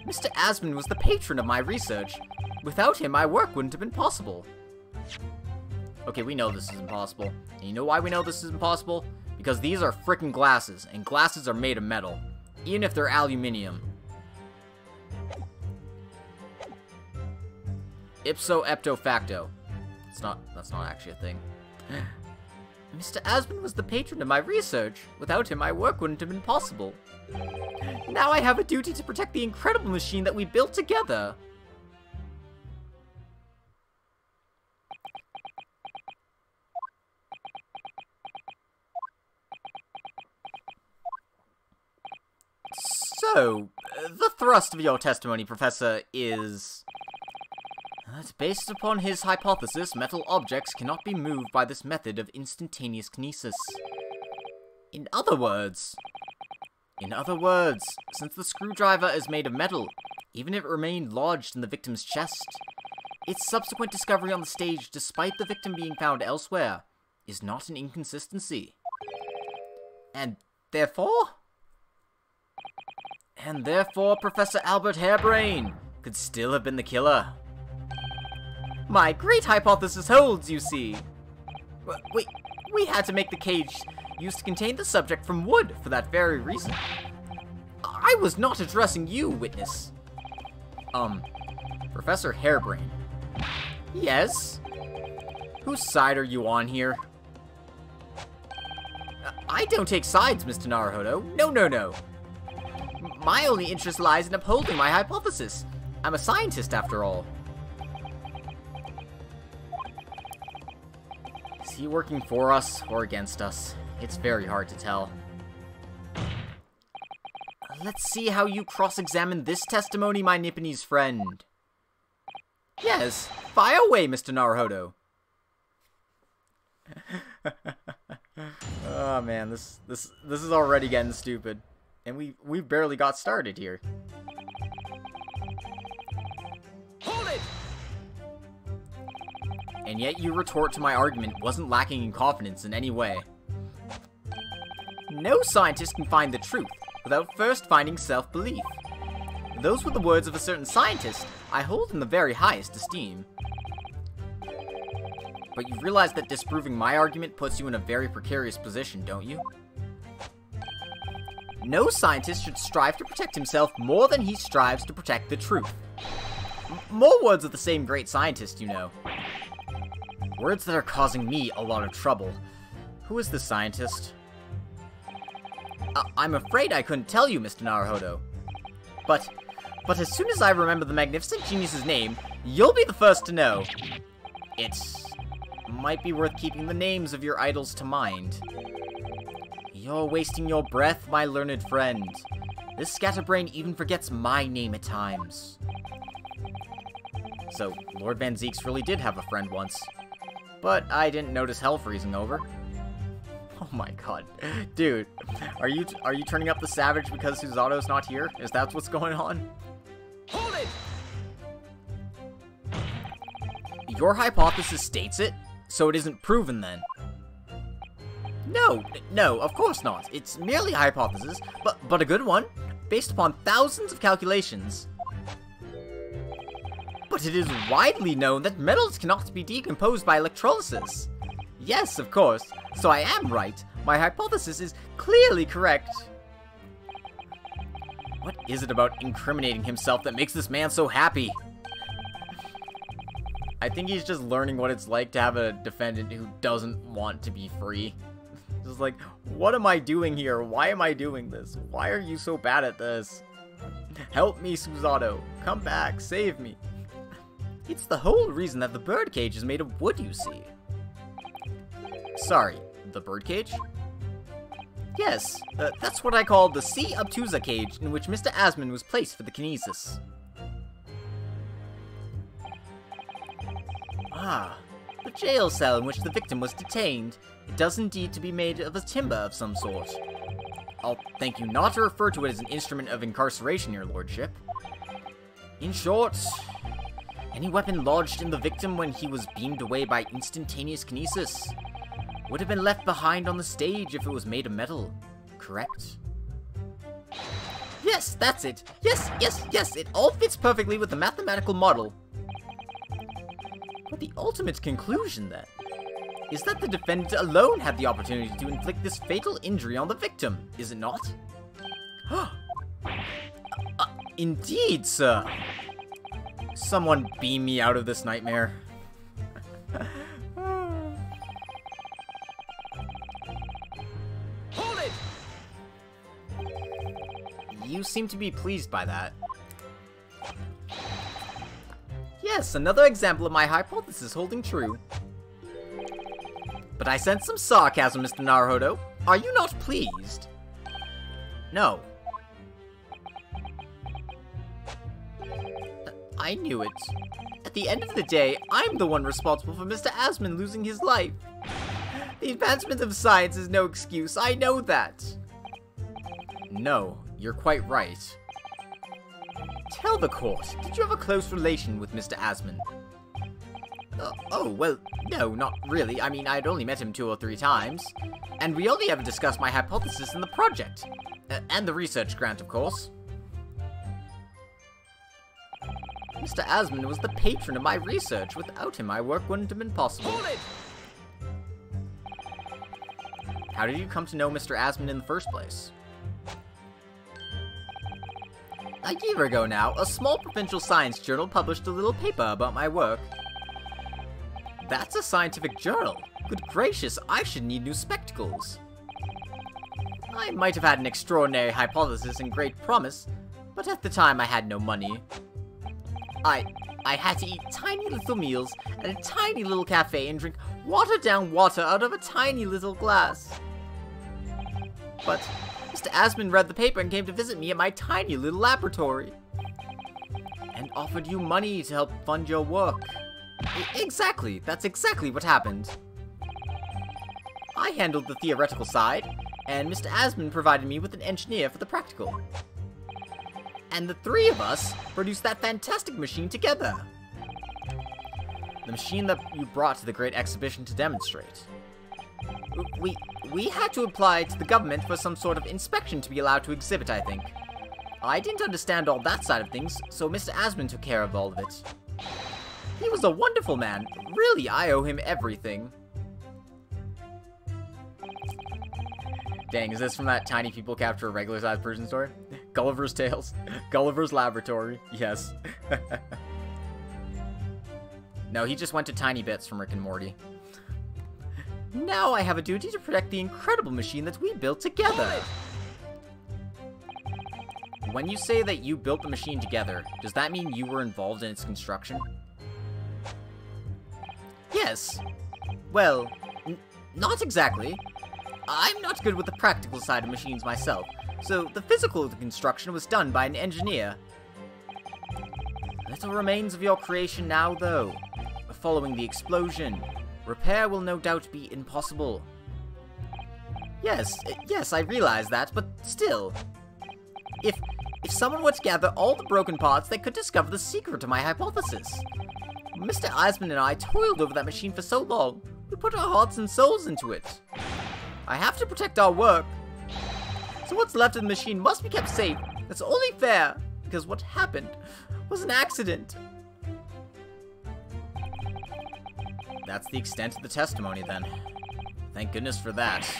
Speaker 1: Mr. Asman was the patron of my research. Without him, my work wouldn't have been possible. Okay, we know this is impossible. And you know why we know this is impossible? Because these are frickin' glasses, and glasses are made of metal. Even if they're aluminium. Ipso epto facto. That's not actually a thing. Mr. Asman was the patron of my research. Without him, my work wouldn't have been possible. Now I have a duty to protect the incredible machine that we built together. So, the thrust of your testimony, Professor, is that based upon his hypothesis, metal objects cannot be moved by this method of instantaneous kinesis. In other words, since the screwdriver is made of metal, even if it remained lodged in the victim's chest, its subsequent discovery on the stage, despite the victim being found elsewhere, is not an inconsistency. And therefore, Professor Albert Hairbrain could still have been the killer. My great hypothesis holds, you see. We had to make the cage used to contain the subject from wood for that very reason. I was not addressing you, witness. Professor Hairbrain. Yes? Whose side are you on here? I don't take sides, Mr. Naruhodo. No. My only interest lies in upholding my hypothesis. I'm a scientist, after all. Is he working for us or against us? It's very hard to tell. Let's see how you cross-examine this testimony, my Nipponese friend. Yes, fire away, Mr. Naruhodo. Oh man, this is already getting stupid. And we barely got started here.
Speaker 2: Hold it!
Speaker 1: And yet you retort to my argument wasn't lacking in confidence in any way. No scientist can find the truth without first finding self-belief. Those were the words of a certain scientist I hold in the very highest esteem. But you realize that disproving my argument puts you in a very precarious position, don't you? No scientist should strive to protect himself more than he strives to protect the truth. More words of the same great scientist, you know. Words that are causing me a lot of trouble. Who is this scientist? I'm afraid I couldn't tell you, Mr. Naruhodo. But as soon as I remember the magnificent genius's name, you'll be the first to know. It might be worth keeping the names of your idols to mind. You're wasting your breath, my learned friend. This scatterbrain even forgets my name at times. So, Lord Van Zeeks really did have a friend once. But I didn't notice hell freezing over. Oh my god. Dude, are you turning up the savage because Susato's not here? Is that what's going on?
Speaker 2: Hold it!
Speaker 1: Your hypothesis states it, so it isn't proven then. No, of course not. It's merely a hypothesis, but a good one, based upon thousands of calculations. But it is widely known that metals cannot be decomposed by electrolysis. Yes, of course, so I am right. My hypothesis is clearly correct. What is it about incriminating himself that makes this man so happy? I think he's just learning what it's like to have a defendant who doesn't want to be free. Just like, what am I doing here? Why am I doing this? Why are you so bad at this? Help me, Susato. Come back, save me. It's the whole reason that the birdcage is made of wood, you see. Sorry, the birdcage? Yes, that's what I call the C. obtusa cage in which Mr. Asmund was placed for the kinesis. Ah, the jail cell in which the victim was detained. It does indeed to be made of a timber of some sort. I'll thank you not to refer to it as an instrument of incarceration, your lordship. In short, any weapon lodged in the victim when he was beamed away by instantaneous kinesis would have been left behind on the stage if it was made of metal, correct? Yes, that's it. Yes, it all fits perfectly with the mathematical model. But the ultimate conclusion, then, is that the defendant alone had the opportunity to inflict this fatal injury on the victim, is it not? Indeed, sir. Someone beam me out of this nightmare.
Speaker 2: Hold it!
Speaker 1: You seem to be pleased by that. Yes, another example of my hypothesis holding true. But I sense some sarcasm, Mr. Naruhodo. Are you not pleased? No. I knew it. At the end of the day, I'm the one responsible for Mr. Asmund losing his life. The advancement of science is no excuse, I know that. No, you're quite right. Tell the court, did you have a close relation with Mr. Asmund? Oh, well, no, not really. I mean, I'd only met him 2 or 3 times. And we only ever discussed my hypothesis in the project. And the research grant, of course. Mr. Asmund was the patron of my research. Without him, my work wouldn't have been possible.
Speaker 2: Hold it!
Speaker 1: How did you come to know Mr. Asmund in the first place? A year ago now, a small provincial science journal published a little paper about my work. That's a scientific journal. Good gracious, I should need new spectacles. I might have had an extraordinary hypothesis and great promise, but at the time I had no money. I had to eat tiny little meals at a tiny little cafe and drink watered-down water out of a tiny little glass. But Mr. Asmund read the paper and came to visit me at my tiny little laboratory. And offered you money to help fund your work. Exactly, that's exactly what happened. I handled the theoretical side, and Mr. Asmund provided me with an engineer for the practical. And the 3 of us produced that fantastic machine together. The machine that you brought to the Great Exhibition to demonstrate. We had to apply to the government for some sort of inspection to be allowed to exhibit, I think. I didn't understand all that side of things, so Mr. Asmund took care of all of it. He was a wonderful man. Really, I owe him everything. Dang, is this from that tiny people capture a regular-sized person story? Gulliver's Tales. Gulliver's Laboratory. Yes. No, he just went to Tiny Bits from Rick and Morty. Now I have a duty to protect the incredible machine that we built together. When you say that you built the machine together, does that mean you were involved in its construction? Yes. Well, not exactly. I'm not good with the practical side of machines myself, so the physical construction was done by an engineer. Little remains of your creation now, though. Following the explosion, repair will no doubt be impossible. Yes, I realize that, but still. If someone were to gather all the broken parts, they could discover the secret to my hypothesis. Mr. Eisman and I toiled over that machine for so long. We put our hearts and souls into it. I have to protect our work. So what's left of the machine must be kept safe. That's only fair, because what happened was an accident. That's the extent of the testimony, then. Thank goodness for that.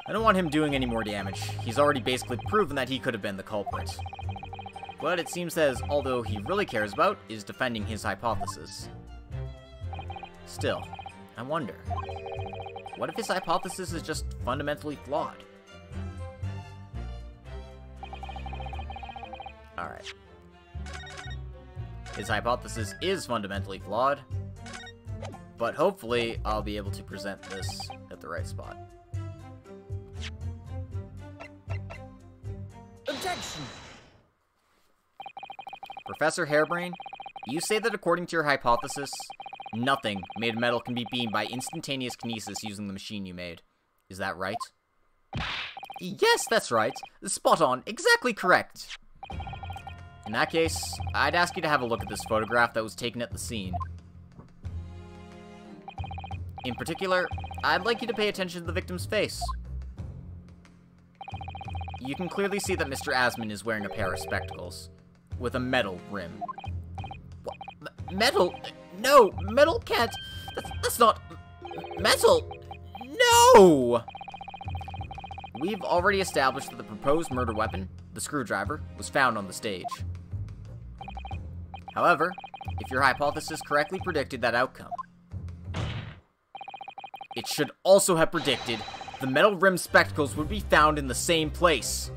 Speaker 1: I don't want him doing any more damage. He's already basically proven that he could have been the culprit. But it seems as although he really cares about is defending his hypothesis. Still, I wonder, what if his hypothesis is just fundamentally flawed? Alright. His hypothesis is fundamentally flawed, but hopefully I'll be able to present this at the right spot.
Speaker 2: Objection!
Speaker 1: Professor Harebrain, you say that according to your hypothesis, nothing made of metal can be beamed by instantaneous kinesis using the machine you made. Is that right? Yes, that's right. Spot on. Exactly correct. In that case, I'd ask you to have a look at this photograph that was taken at the scene. In particular, I'd like you to pay attention to the victim's face. You can clearly see that Mr. Asman is wearing a pair of spectacles, with a metal rim. What? Metal? No, metal can't... That's not... metal! No! We've already established that the proposed murder weapon, the screwdriver, was found on the stage. However, if your hypothesis correctly predicted that outcome, it should also have predicted the metal rim spectacles would be found in the same place.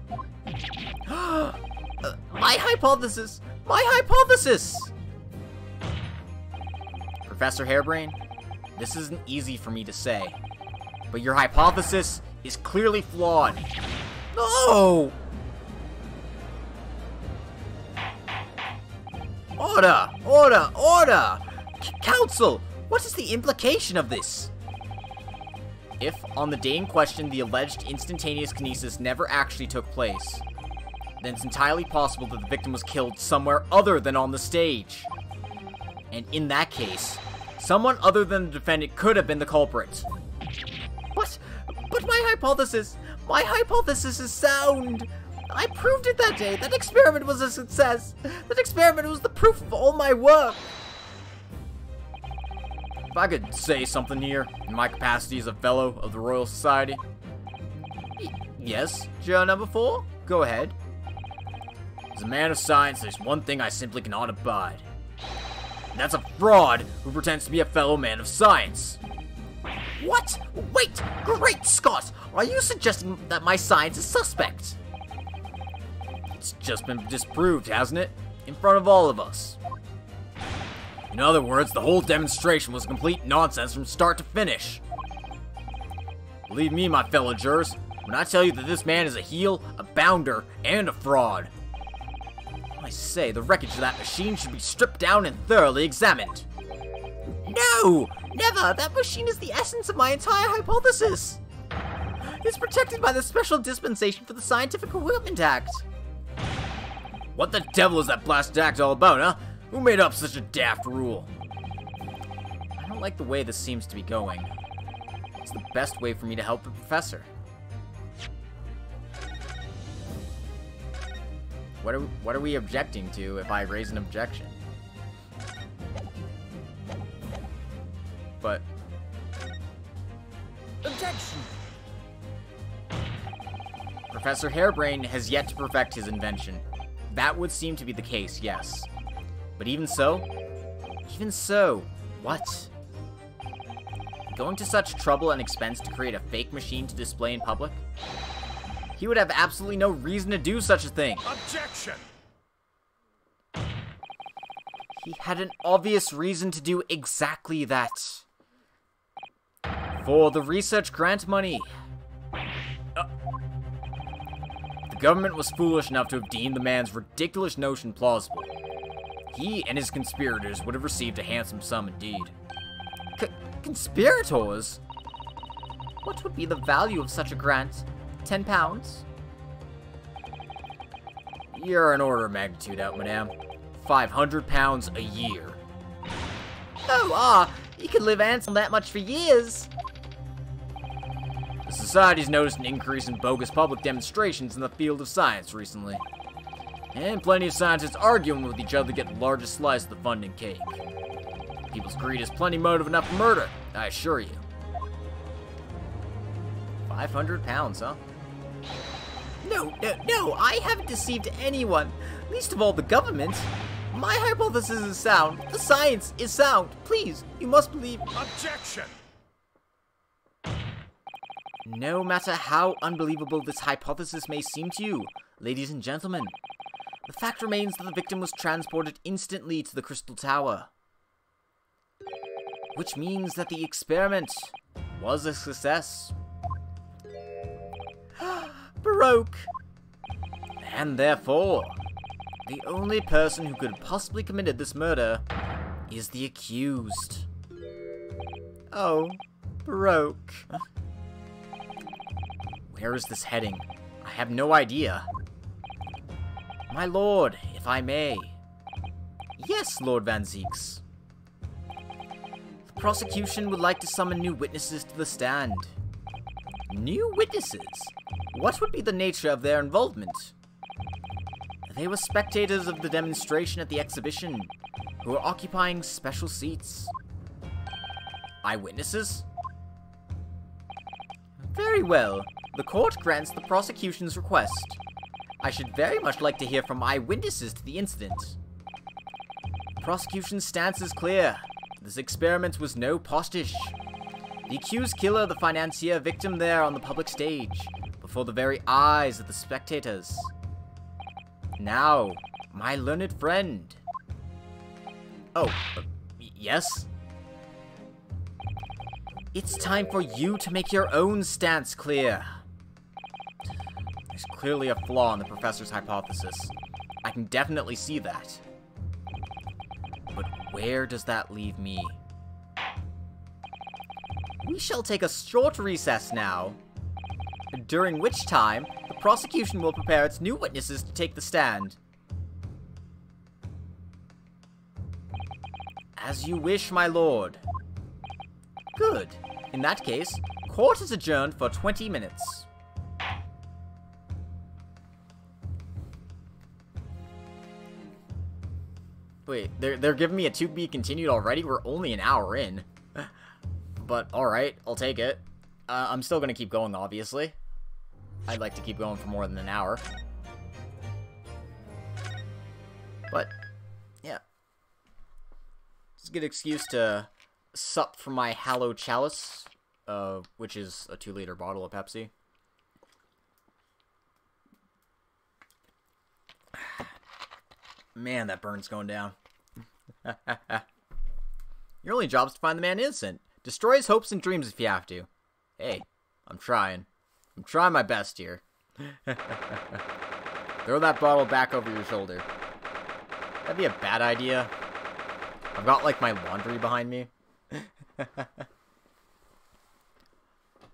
Speaker 1: My hypothesis! My hypothesis! Professor Harebrain, this isn't easy for me to say, but your hypothesis is clearly flawed. No! Order! Order! Order! Counsel! What is the implication of this? If, on the day in question, the alleged instantaneous kinesis never actually took place, then it's entirely possible that the victim was killed somewhere other than on the stage. And in that case, someone other than the defendant could have been the culprit. But my hypothesis is sound. I proved it that day. That experiment was a success. That experiment was the proof of all my work. If I could say something here, in my capacity as a fellow of the Royal Society. Yes, chair number 4? Go ahead. As a man of science, there's one thing I simply cannot abide. And that's a fraud who pretends to be a fellow man of science. What? Wait! Great Scott! Are you suggesting that my science is suspect? It's just been disproved, hasn't it? In front of all of us. In other words, the whole demonstration was complete nonsense from start to finish. Believe me, my fellow jurors, when I tell you that this man is a heel, a bounder, and a fraud. I say, the wreckage of that machine should be stripped down and thoroughly examined. No! Never! That machine is the essence of my entire hypothesis! It's protected by the Special Dispensation for the Scientific Equipment Act. What the devil is that blasted act all about, huh? Who made up such a daft rule? I don't like the way this seems to be going. What's the best way for me to help the professor? What are we objecting to if I raise an objection? But...
Speaker 2: Objection!
Speaker 1: Professor Harebrain has yet to perfect his invention. That would seem to be the case, yes. But even so, what? Going to such trouble and expense to create a fake machine to display in public? He would have absolutely no reason to do such a thing.
Speaker 2: Objection!
Speaker 1: He had an obvious reason to do exactly that. For the research grant money. The government was foolish enough to have deemed the man's ridiculous notion plausible. he and his conspirators would have received a handsome sum indeed. Conspirators? What would be the value of such a grant? 10 pounds? You're an order of magnitude out, madame. 500 pounds a year. Oh, you could live handsome that much for years. The Society's noticed an increase in bogus public demonstrations in the field of science recently. And plenty of scientists arguing with each other to get the largest slice of the funding cake. People's greed is plenty motive enough for murder, I assure you. 500 pounds, huh? No, I haven't deceived anyone, least of all the government. My hypothesis is sound. The science is sound. Please, you must believe.
Speaker 2: Objection!
Speaker 1: No matter how unbelievable this hypothesis may seem to you, ladies and gentlemen, the fact remains that the victim was transported instantly to the Crystal Tower. Which means that the experiment was a success. Baroque! And therefore, the only person who could have possibly committed this murder is the accused. Oh, Baroque. Where is this heading? I have no idea. My lord, if I may. Yes, Lord Van Zieks. The prosecution would like to summon new witnesses to the stand. New witnesses? What would be the nature of their involvement? They were spectators of the demonstration at the exhibition, who were occupying special seats. Eyewitnesses? Very well. The court grants the prosecution's request. I should very much like to hear from eyewitnesses to the incident. The prosecution's stance is clear. This experiment was no postage. The accused killer, the financier, victim there on the public stage, before the very eyes of the spectators. Now, my learned friend. Oh, yes? It's time for you to make your own stance clear. There's clearly a flaw in the professor's hypothesis. I can definitely see that. But where does that leave me? We shall take a short recess now, during which time the prosecution will prepare its new witnesses to take the stand. As you wish, my lord. Good. In that case, court is adjourned for 20 minutes. Wait, they're giving me a to be continued already? We're only an hour in. But, alright, I'll take it. I'm still gonna keep going, obviously. I'd like to keep going for more than an hour. But, yeah. It's a good excuse to sup from my hallowed chalice, which is a 2-liter bottle of Pepsi. Man, that burn's going down. Your only job is to find the man innocent. Destroy his hopes and dreams if you have to. Hey, I'm trying. I'm trying my best here. Throw that bottle back over your shoulder. That'd be a bad idea. I've got, like, my laundry behind me.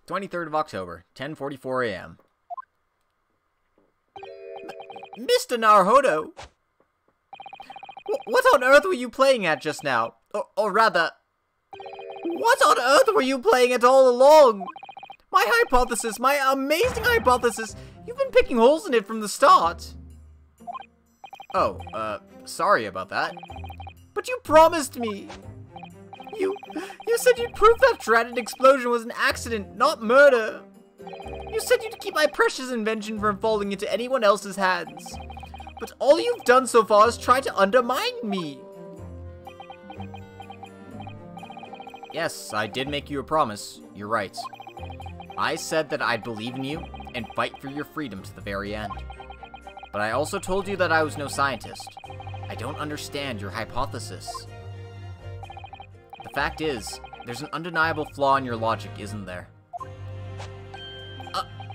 Speaker 1: 23rd of October, 10:44 a.m. Mr. Naruhodo! What on earth were you playing at just now? Or rather, what on earth were you playing at all along? My hypothesis, my amazing hypothesis, you've been picking holes in it from the start. Oh, sorry about that. But you promised me. You said you'd prove that dreaded explosion was an accident, not murder. You said you'd keep my precious invention from falling into anyone else's hands. But all you've done so far is try to undermine me. Yes, I did make you a promise. You're right. I said that I'd believe in you and fight for your freedom to the very end. But I also told you that I was no scientist. I don't understand your hypothesis. The fact is, there's an undeniable flaw in your logic, isn't there?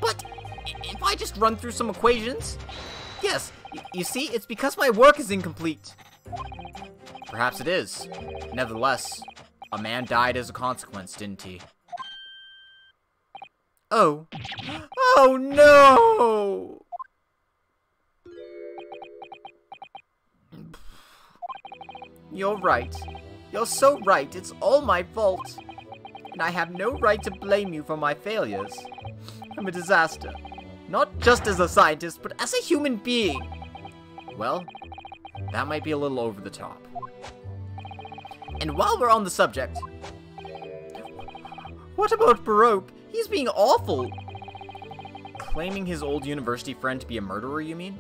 Speaker 1: But if I just run through some equations? Yes, you see, it's because my work is incomplete. Perhaps it is. Nevertheless, a man died as a consequence, didn't he? Oh. Oh no! You're right. You're so right. It's all my fault. And I have no right to blame you for my failures. I'm a disaster. Not just as a scientist, but as a human being. Well, that might be a little over the top. And while we're on the subject, what about Baroque? He's being awful. Claiming his old university friend to be a murderer, you mean?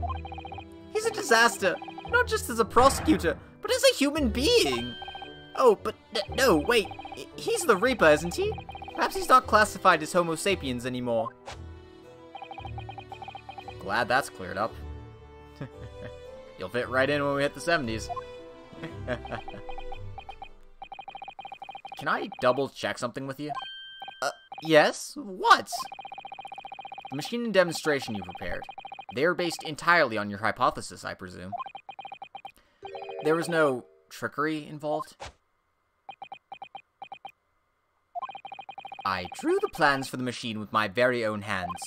Speaker 1: He's a disaster, not just as a prosecutor, but as a human being. Oh, but no, wait. He's the Reaper, isn't he? Perhaps he's not classified as Homo sapiens anymore. Glad that's cleared up. You'll fit right in when we hit the 70s. Can I double check something with you? Yes? What? The machine and demonstration you prepared. They are based entirely on your hypothesis, I presume. There was no trickery involved? I drew the plans for the machine with my very own hands.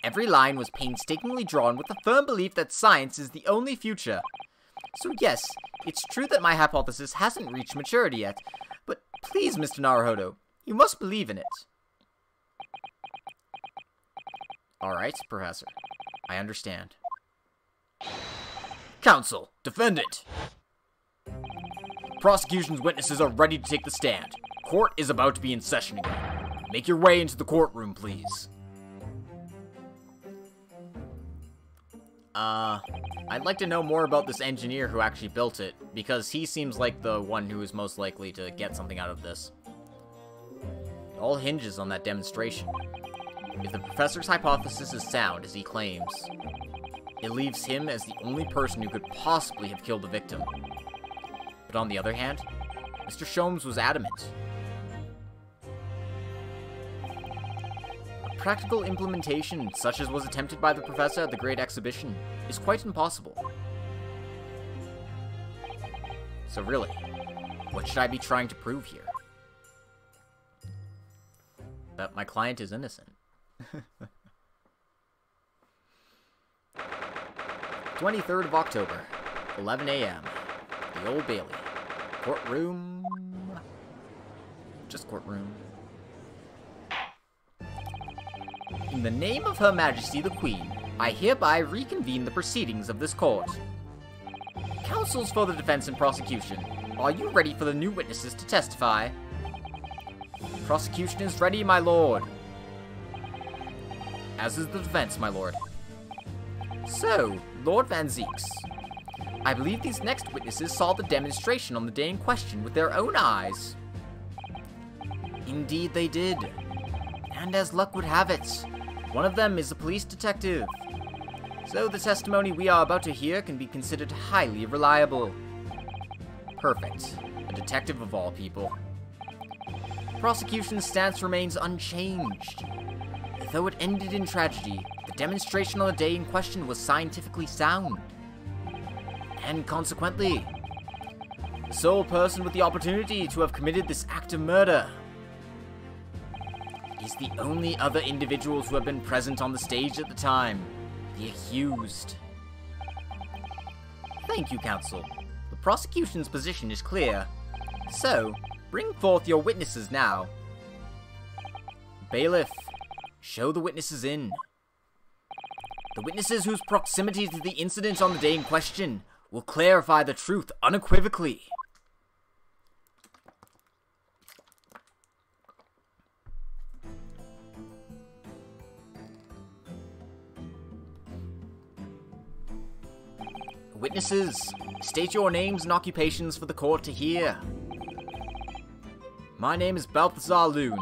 Speaker 1: Every line was painstakingly drawn with the firm belief that science is the only future. So yes, it's true that my hypothesis hasn't reached maturity yet, but please, Mr. Naruhodo, you must believe in it. Alright, Professor. I understand. Counsel, defendant! Prosecution's witnesses are ready to take the stand. Court is about to be in session again. Make your way into the courtroom, please. I'd like to know more about this engineer who actually built it, because he seems like the one who is most likely to get something out of this. It all hinges on that demonstration. If the professor's hypothesis is sound, as he claims, it leaves him as the only person who could possibly have killed the victim. But on the other hand, Mr. Sholmes was adamant. A practical implementation, such as was attempted by the professor at the Great Exhibition, is quite impossible. So really, what should I be trying to prove here? That my client is innocent. 23rd of October, 11 a.m. The Old Bailey. Courtroom. Just courtroom. In the name of Her Majesty the Queen, I hereby reconvene the proceedings of this court. Counsels for the defense and prosecution, are you ready for the new witnesses to testify? Prosecution is ready, my lord. As is the defense, my lord. So, Lord Van Zieks, I believe these next witnesses saw the demonstration on the day in question with their own eyes. Indeed they did. And as luck would have it, one of them is a police detective. So the testimony we are about to hear can be considered highly reliable. Perfect. A detective of all people. Prosecution's stance remains unchanged. Though it ended in tragedy, the demonstration on the day in question was scientifically sound. And consequently, the sole person with the opportunity to have committed this act of murder is the only other individuals who have been present on the stage at the time, the accused. Thank you, counsel. The prosecution's position is clear. So, bring forth your witnesses now. Bailiff, show the witnesses in. The witnesses whose proximity to the incident on the day in question will clarify the truth unequivocally. Witnesses, state your names and occupations for the court to hear. My name is Balthazar Loon.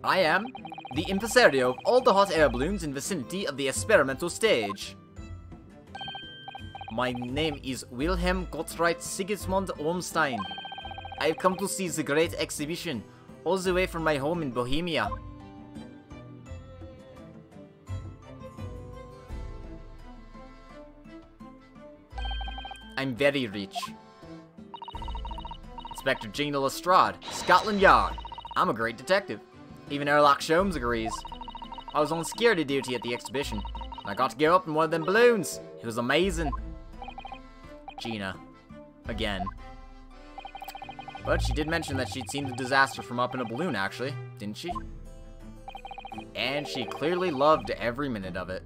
Speaker 1: I am the impresario of all the hot air balloons in vicinity of the experimental stage. My name is Wilhelm Gottfried Sigismund Ormstein. I have come to see the Great Exhibition, all the way from my home in Bohemia. I'm very rich. Inspector Gina Lestrade, Scotland Yard. I'm a great detective. Even Airlock Sholmes agrees. I was on security duty at the exhibition, and I got to go up in one of them balloons. It was amazing. Gina. Again. But she did mention that she'd seen the disaster from up in a balloon, actually, didn't she? And she clearly loved every minute of it.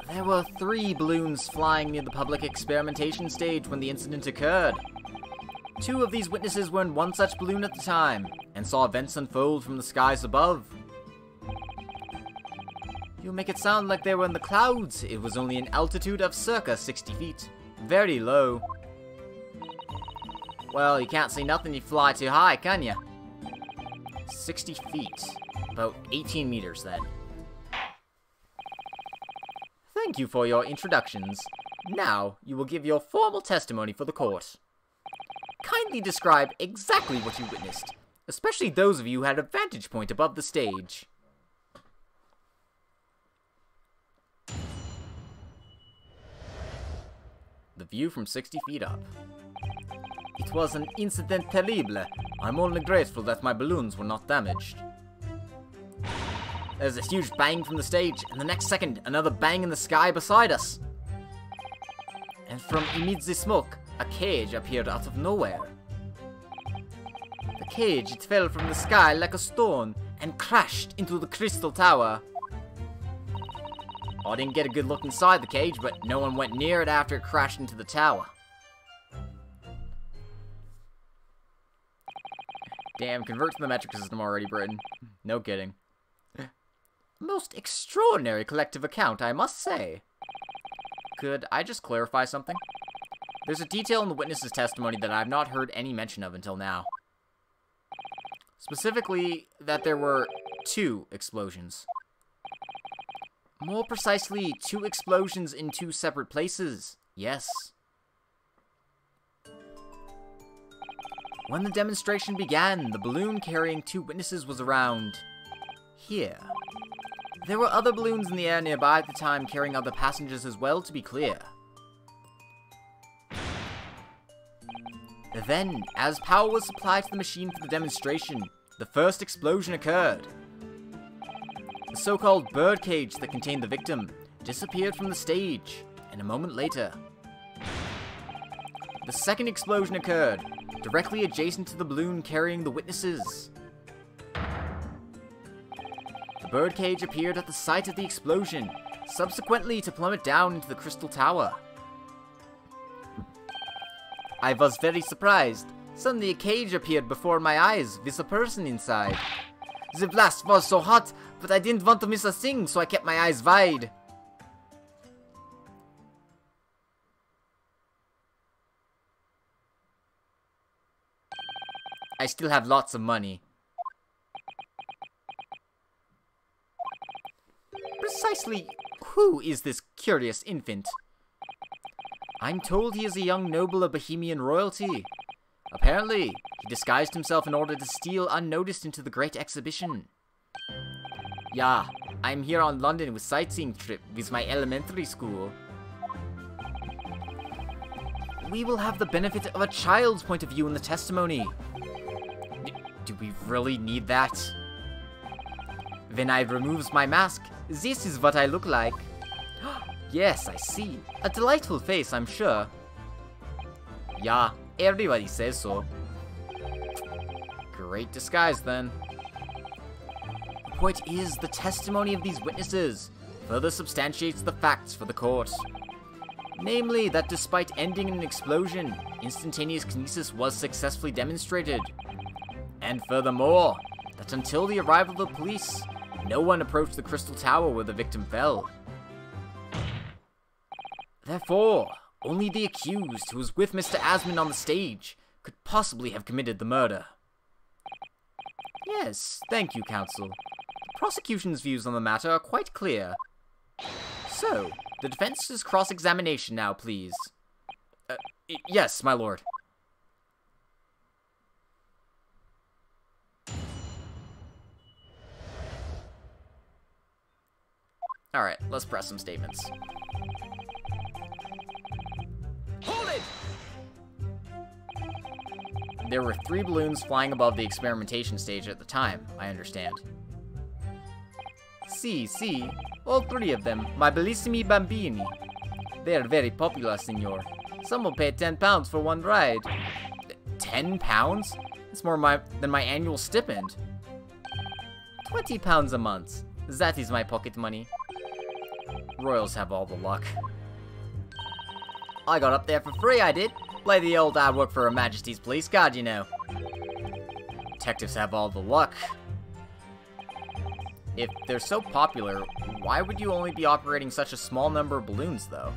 Speaker 1: There were 3 balloons flying near the public experimentation stage when the incident occurred. 2 of these witnesses were in one such balloon at the time, and saw events unfold from the skies above. You make it sound like they were in the clouds. It was only an altitude of circa 60 feet. Very low. Well, you can't see nothing you fly too high, can you? 60 feet. About 18 meters, then. Thank you for your introductions. Now, you will give your formal testimony for the court. Kindly describe exactly what you witnessed, especially those of you who had a vantage point above the stage. The view from 60 feet up. It was an incident terrible. I'm only grateful that my balloons were not damaged. There's a huge bang from the stage, and the next second, another bang in the sky beside us. And from amidst the smoke, a cage appeared out of nowhere. The cage, it fell from the sky like a stone, and crashed into the crystal tower. I didn't get a good look inside the cage, but no one went near it after it crashed into the tower. Damn, convert to the metric system already, Britain. No kidding. Most extraordinary collective account, I must say. Could I just clarify something? There's a detail in the witness's testimony that I've not heard any mention of until now. Specifically, that there were 2 explosions. More precisely, 2 explosions in 2 separate places. Yes. When the demonstration began, the balloon carrying 2 witnesses was around here. There were other balloons in the air nearby at the time carrying other passengers as well, to be clear. Then, as power was supplied to the machine for the demonstration, the first explosion occurred. The so-called birdcage that contained the victim disappeared from the stage, and a moment later, the second explosion occurred, directly adjacent to the balloon carrying the witnesses. The birdcage appeared at the site of the explosion, subsequently to plummet down into the crystal tower. I was very surprised. Suddenly a cage appeared before my eyes, with a person inside. The blast was so hot, but I didn't want to miss a thing, so I kept my eyes wide. I still have lots of money. Precisely who is this curious infant? I'm told he is a young noble of Bohemian royalty. Apparently, he disguised himself in order to steal unnoticed into the great exhibition. Yeah, I'm here on London with sightseeing trip with my elementary school. We will have the benefit of a child's point of view in the testimony. Do we really need that? When I removes my mask, this is what I look like. Yes, I see. A delightful face, I'm sure. Yeah, everybody says so. Great disguise, then. The point is, the testimony of these witnesses further substantiates the facts for the court. Namely, that despite ending in an explosion, instantaneous kinesis was successfully demonstrated. And furthermore, that until the arrival of the police, no one approached the crystal tower where the victim fell. Therefore, only the accused, who was with Mr. Asmund on the stage, could possibly have committed the murder. Yes, thank you, counsel. The prosecution's views on the matter are quite clear. So, the defense's cross-examination now, please. Yes, my lord. Alright, let's press some statements.
Speaker 2: Hold it!
Speaker 1: There were 3 balloons flying above the experimentation stage at the time, I understand. Si, all 3 of them, my bellissimi bambini. They are very popular, signor. Some will pay £10 for one ride. £10? That's more than my annual stipend. £20 a month. That is my pocket money. Royals have all the luck. I got up there for free, I did. Play the old I work for Her Majesty's Police Guard, you know. Detectives have all the luck. If they're so popular, why would you only be operating such a small number of balloons, though?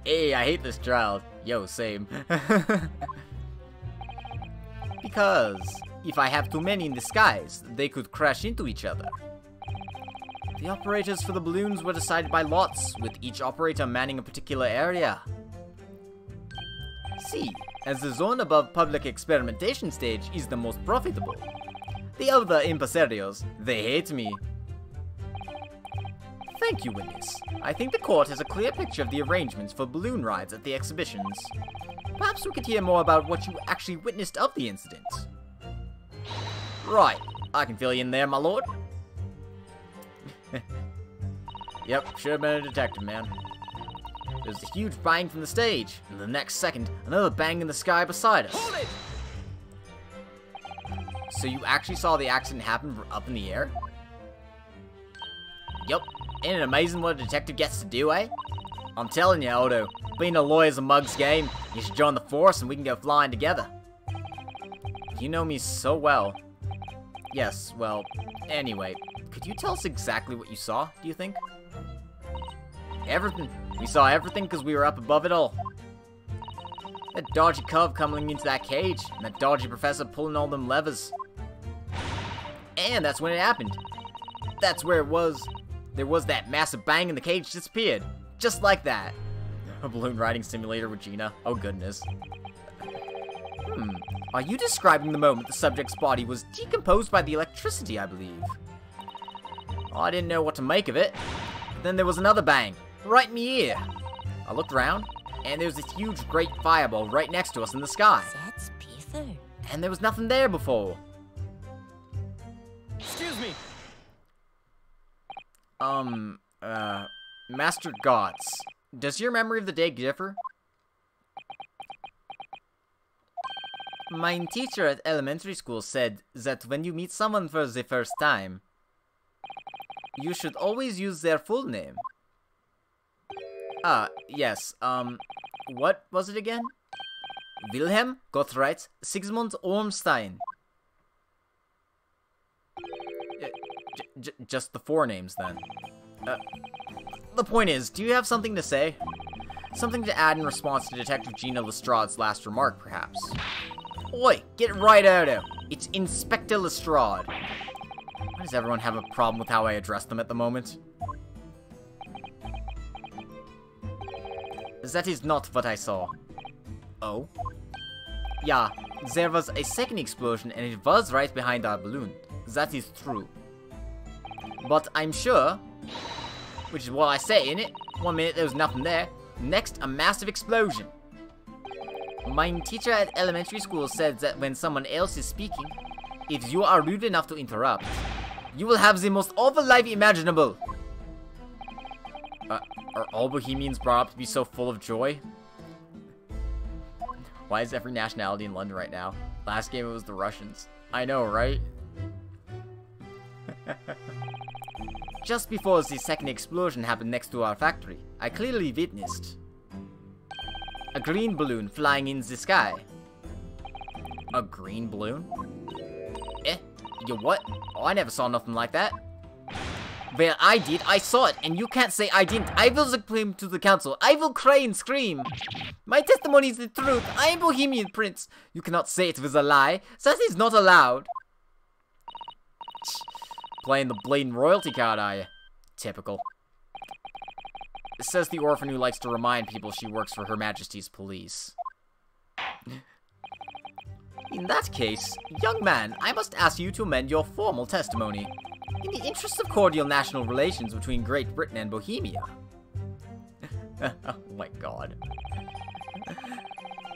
Speaker 1: Hey, I hate this child. Yo, same. Because if I have too many in the skies, they could crash into each other. The operators for the balloons were decided by lots, with each operator manning a particular area. See, as the zone above public experimentation stage is the most profitable. The other impresarios, they hate me. Thank you, witness. I think the court has a clear picture of the arrangements for balloon rides at the exhibitions. Perhaps we could hear more about what you actually witnessed of the incident. Right, I can fill you in there, my lord. Yep, should have been a detective, man. There's a huge bang from the stage, and the next second, another bang in the sky beside us.
Speaker 2: Hold it!
Speaker 1: So you actually saw the accident happen from up in the air? Yup, ain't it amazing what a detective gets to do, eh? I'm telling you, Odo, being a lawyer's a mug's game. You should join the force and we can go flying together. You know me so well. Yes, well, anyway, could you tell us exactly what you saw, do you think? Everything. We saw everything because we were up above it all. That dodgy cub coming into that cage, and that dodgy professor pulling all them levers. And that's when it happened. That's where it was. There was that massive bang and the cage disappeared. Just like that. A balloon riding simulator with Gina. Oh goodness. Are you describing the moment the subject's body was decomposed by the electricity, I believe? Oh, I didn't know what to make of it. But then there was another bang. Right in me ear. I looked around, and there was this huge, great fireball right next to us in the sky.
Speaker 3: That's Peter.
Speaker 1: And there was nothing there before.
Speaker 2: Excuse me.
Speaker 1: Master Gods, does your memory of the day differ? My teacher at elementary school said that when you meet someone for the first time, you should always use their full name. Yes, what was it again? Wilhelm Gottfried Sigmund Ormstein. Just the 4 names, then. The point is, do you have something to say? Something to add in response to Detective Gina Lestrade's last remark, perhaps? Oi, get right out of it. It's Inspector Lestrade. Why does everyone have a problem with how I address them at the moment? That is not what I saw. Oh? Yeah, there was a second explosion and it was right behind our balloon. That is true. But I'm sure, which is what I say, innit? 1 minute there was nothing there, next a massive explosion. My teacher at elementary school said that when someone else is speaking, if you are rude enough to interrupt, you will have the most awful life imaginable. Are all Bohemians brought up to be so full of joy? Why is every nationality in London right now? Last game it was the Russians. I know, right? Just before the second explosion happened next to our factory, I clearly witnessed a green balloon flying in the sky. A green balloon? Eh? You what? Oh, I never saw nothing like that. Well, I did. I saw it, and you can't say I didn't. I will claim to the council. I will cry and scream. My testimony is the truth. I am Bohemian Prince. You cannot say it was a lie. That is not allowed. Playing the blatant royalty card, are you? Typical. It says the orphan who likes to remind people she works for Her Majesty's Police. In that case, young man, I must ask you to amend your formal testimony. In the interest of cordial national relations between Great Britain and Bohemia. Oh my god.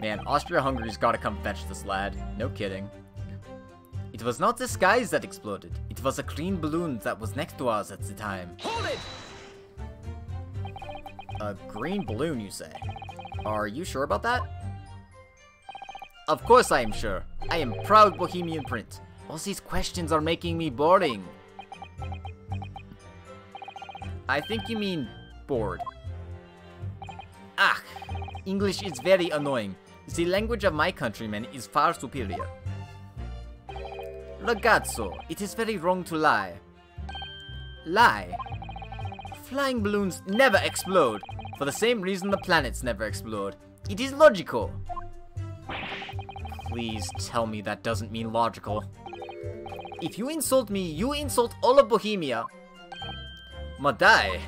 Speaker 1: Man, Austria-Hungary's gotta come fetch this lad. No kidding. It was not the skies that exploded. It was a green balloon that was next to us at the time.
Speaker 2: Hold it!
Speaker 1: A green balloon, you say? Are you sure about that? Of course I am sure. I am proud Bohemian Prince. All these questions are making me boring. I think you mean bored. Ah, English is very annoying. The language of my countrymen is far superior. Ragazzo, it is very wrong to lie. Lie? Flying balloons never explode, for the same reason the planets never explode. It is logical. Please tell me that doesn't mean logical. If you insult me, you insult all of Bohemia. Madai.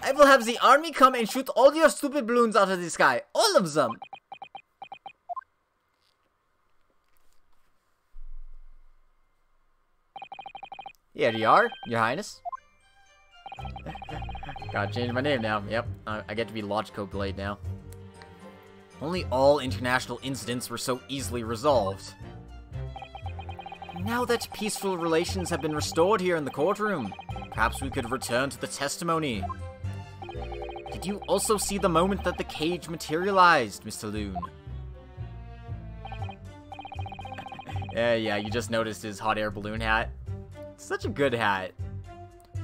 Speaker 1: I will have the army come and shoot all your stupid balloons out of the sky. All of them. Here you are, your highness. Gotta change my name now. Yep, I get to be Logico Blade now. Only all international incidents were so easily resolved. Now that peaceful relations have been restored here in the courtroom, perhaps we could return to the testimony. Did you also see the moment that the cage materialized, Mr. Loon? Yeah, you just noticed his hot air balloon hat. Such a good hat.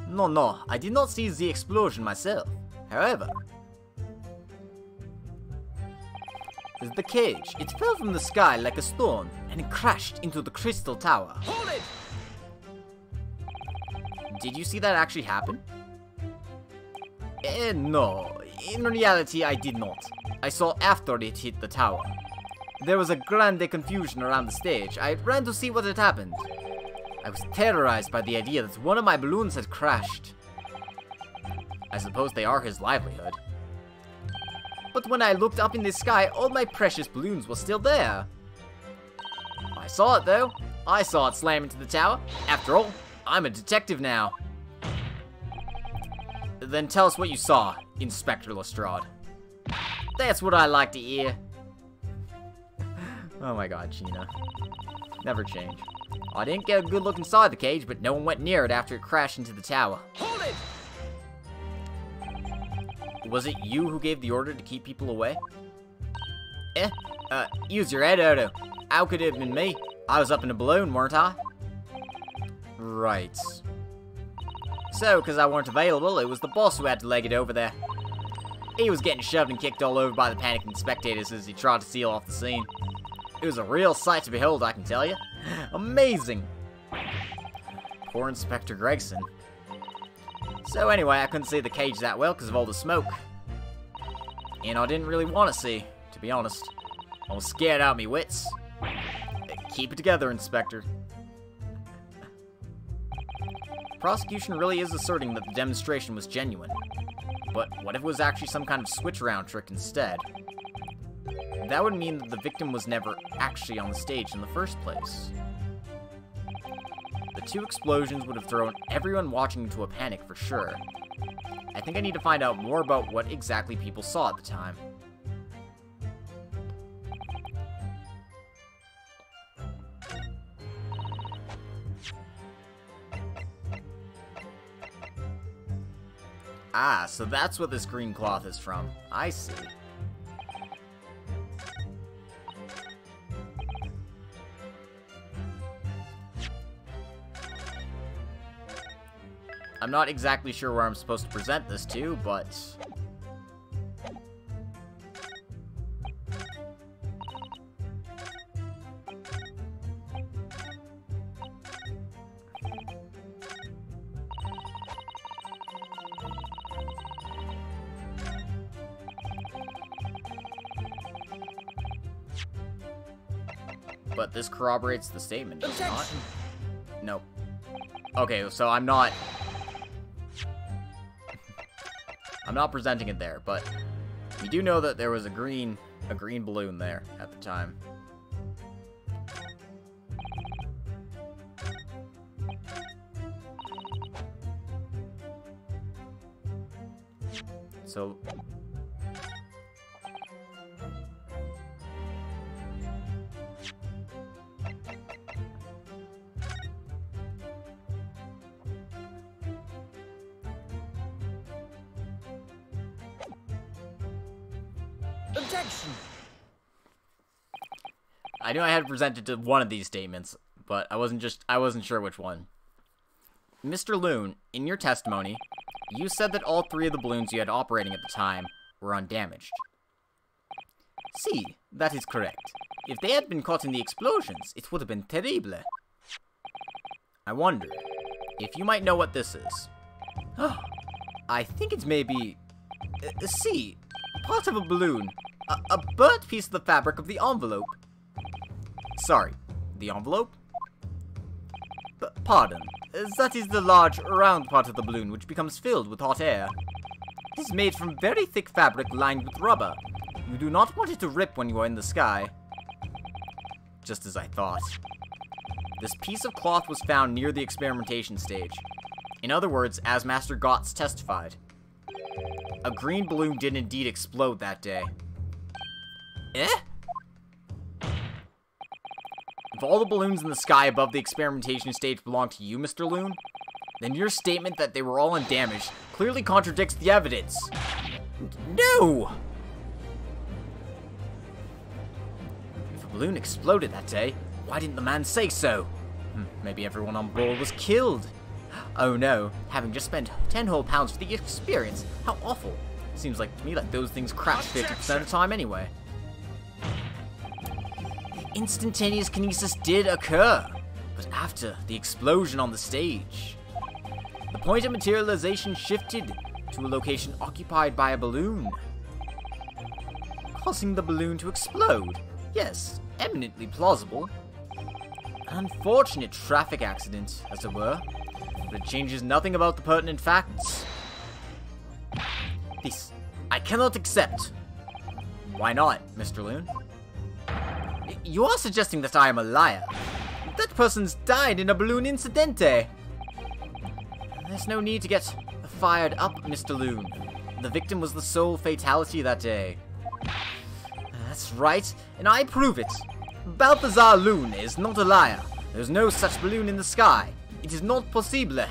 Speaker 1: No, I did not see the explosion myself. However, the cage, it fell from the sky like a stone and it crashed into the crystal tower.
Speaker 2: Hold it!
Speaker 1: Did you see that actually happen? No. In reality, I did not. I saw after it hit the tower. There was a grande confusion around the stage. I ran to see what had happened. I was terrorized by the idea that one of my balloons had crashed. I suppose they are his livelihood. But when I looked up in the sky, all my precious balloons were still there. I saw it, though. I saw it slam into the tower. After all, I'm a detective now. Then tell us what you saw, Inspector Lestrade. That's what I like to hear. Oh my god, Gina. Never change. I didn't get a good look inside the cage, but no one went near it after it crashed into the tower.
Speaker 2: Hold it!
Speaker 1: Was it you who gave the order to keep people away? Use your head, Odo. How could it have been me? I was up in a balloon, weren't I? Right. So, because I weren't available, it was the boss who had to leg it over there. He was getting shoved and kicked all over by the panicking spectators as he tried to seal off the scene. It was a real sight to behold, I can tell you. Amazing! Poor Inspector Gregson. So anyway, I couldn't see the cage that well because of all the smoke. And I didn't really want to see, to be honest. I was scared out of me wits. Keep it together, Inspector. Prosecution really is asserting that the demonstration was genuine. But what if it was actually some kind of switch-around trick instead? That would mean that the victim was never actually on the stage in the first place. The two explosions would have thrown everyone watching into a panic for sure. I think I need to find out more about what exactly people saw at the time. Ah, so that's what this green cloth is from. I see. I'm not exactly sure where I'm supposed to present this to, but... But this corroborates the statement, does it not? Nope. Okay, so I'm not presenting it there, but we do know that there was a green balloon there at the time. So
Speaker 2: Objection!
Speaker 1: I knew I had presented to one of these statements, but I wasn't sure which one. Mr. Loon, in your testimony, you said that all 3 of the balloons you had operating at the time were undamaged. See, that is correct. If they had been caught in the explosions, it would have been terrible. I wonder if you might know what this is. I think it's maybe... see, part of a balloon. A burnt piece of the fabric of the envelope. Sorry, the envelope? Pardon. That is the large, round part of the balloon which becomes filled with hot air. It is made from very thick fabric lined with rubber. You do not want it to rip when you are in the sky. Just as I thought. This piece of cloth was found near the experimentation stage. In other words, as Master Gotts testified, a green balloon did indeed explode that day. Eh? If all the balloons in the sky above the experimentation stage belong to you, Mr. Loon, then your statement that they were all undamaged clearly contradicts the evidence. No! If a balloon exploded that day, why didn't the man say so? Maybe everyone on board was killed. Oh no, having just spent 10 whole pounds for the experience, how awful. Seems like to me like those things crash 50% of the time anyway. Instantaneous kinesis did occur, but after the explosion on the stage. The point of materialization shifted to a location occupied by a balloon, causing the balloon to explode. Yes, eminently plausible. An unfortunate traffic accident, as it were, but it changes nothing about the pertinent facts. This, I cannot accept. Why not, Mr. Loon? You are suggesting that I am a liar. That person's died in a balloon incidente. There's no need to get fired up, Mr. Loon. The victim was the sole fatality that day. That's right, and I prove it. Balthazar Loon is not a liar. There's no such balloon in the sky. It is not possible.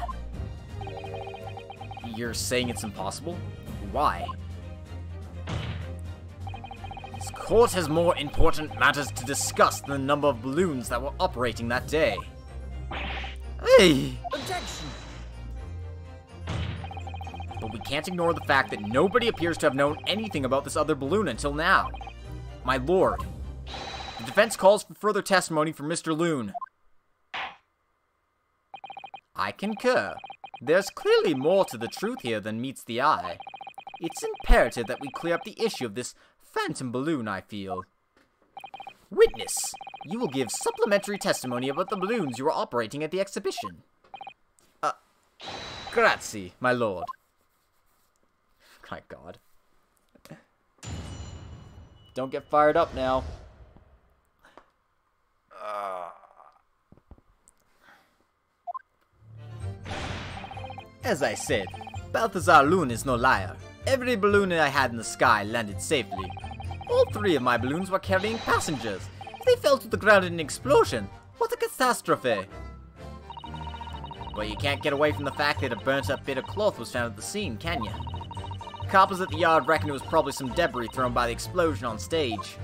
Speaker 1: You're saying it's impossible? Why? This court has more important matters to discuss than the number of balloons that were operating that day. Hey!
Speaker 2: Objection!
Speaker 1: But we can't ignore the fact that nobody appears to have known anything about this other balloon until now. My lord, the defense calls for further testimony from Mr. Loon. I concur. There's clearly more to the truth here than meets the eye. It's imperative that we clear up the issue of this phantom balloon, I feel. Witness, you will give supplementary testimony about the balloons you were operating at the exhibition. Grazie, my lord. My god. Don't get fired up now. As I said, Balthazar Loon is no liar. Every balloon I had in the sky landed safely. All 3 of my balloons were carrying passengers. If they fell to the ground in an explosion, what a catastrophe! But you can't get away from the fact that a burnt up bit of cloth was found at the scene, can you? Coppers at the yard reckon it was probably some debris thrown by the explosion on stage.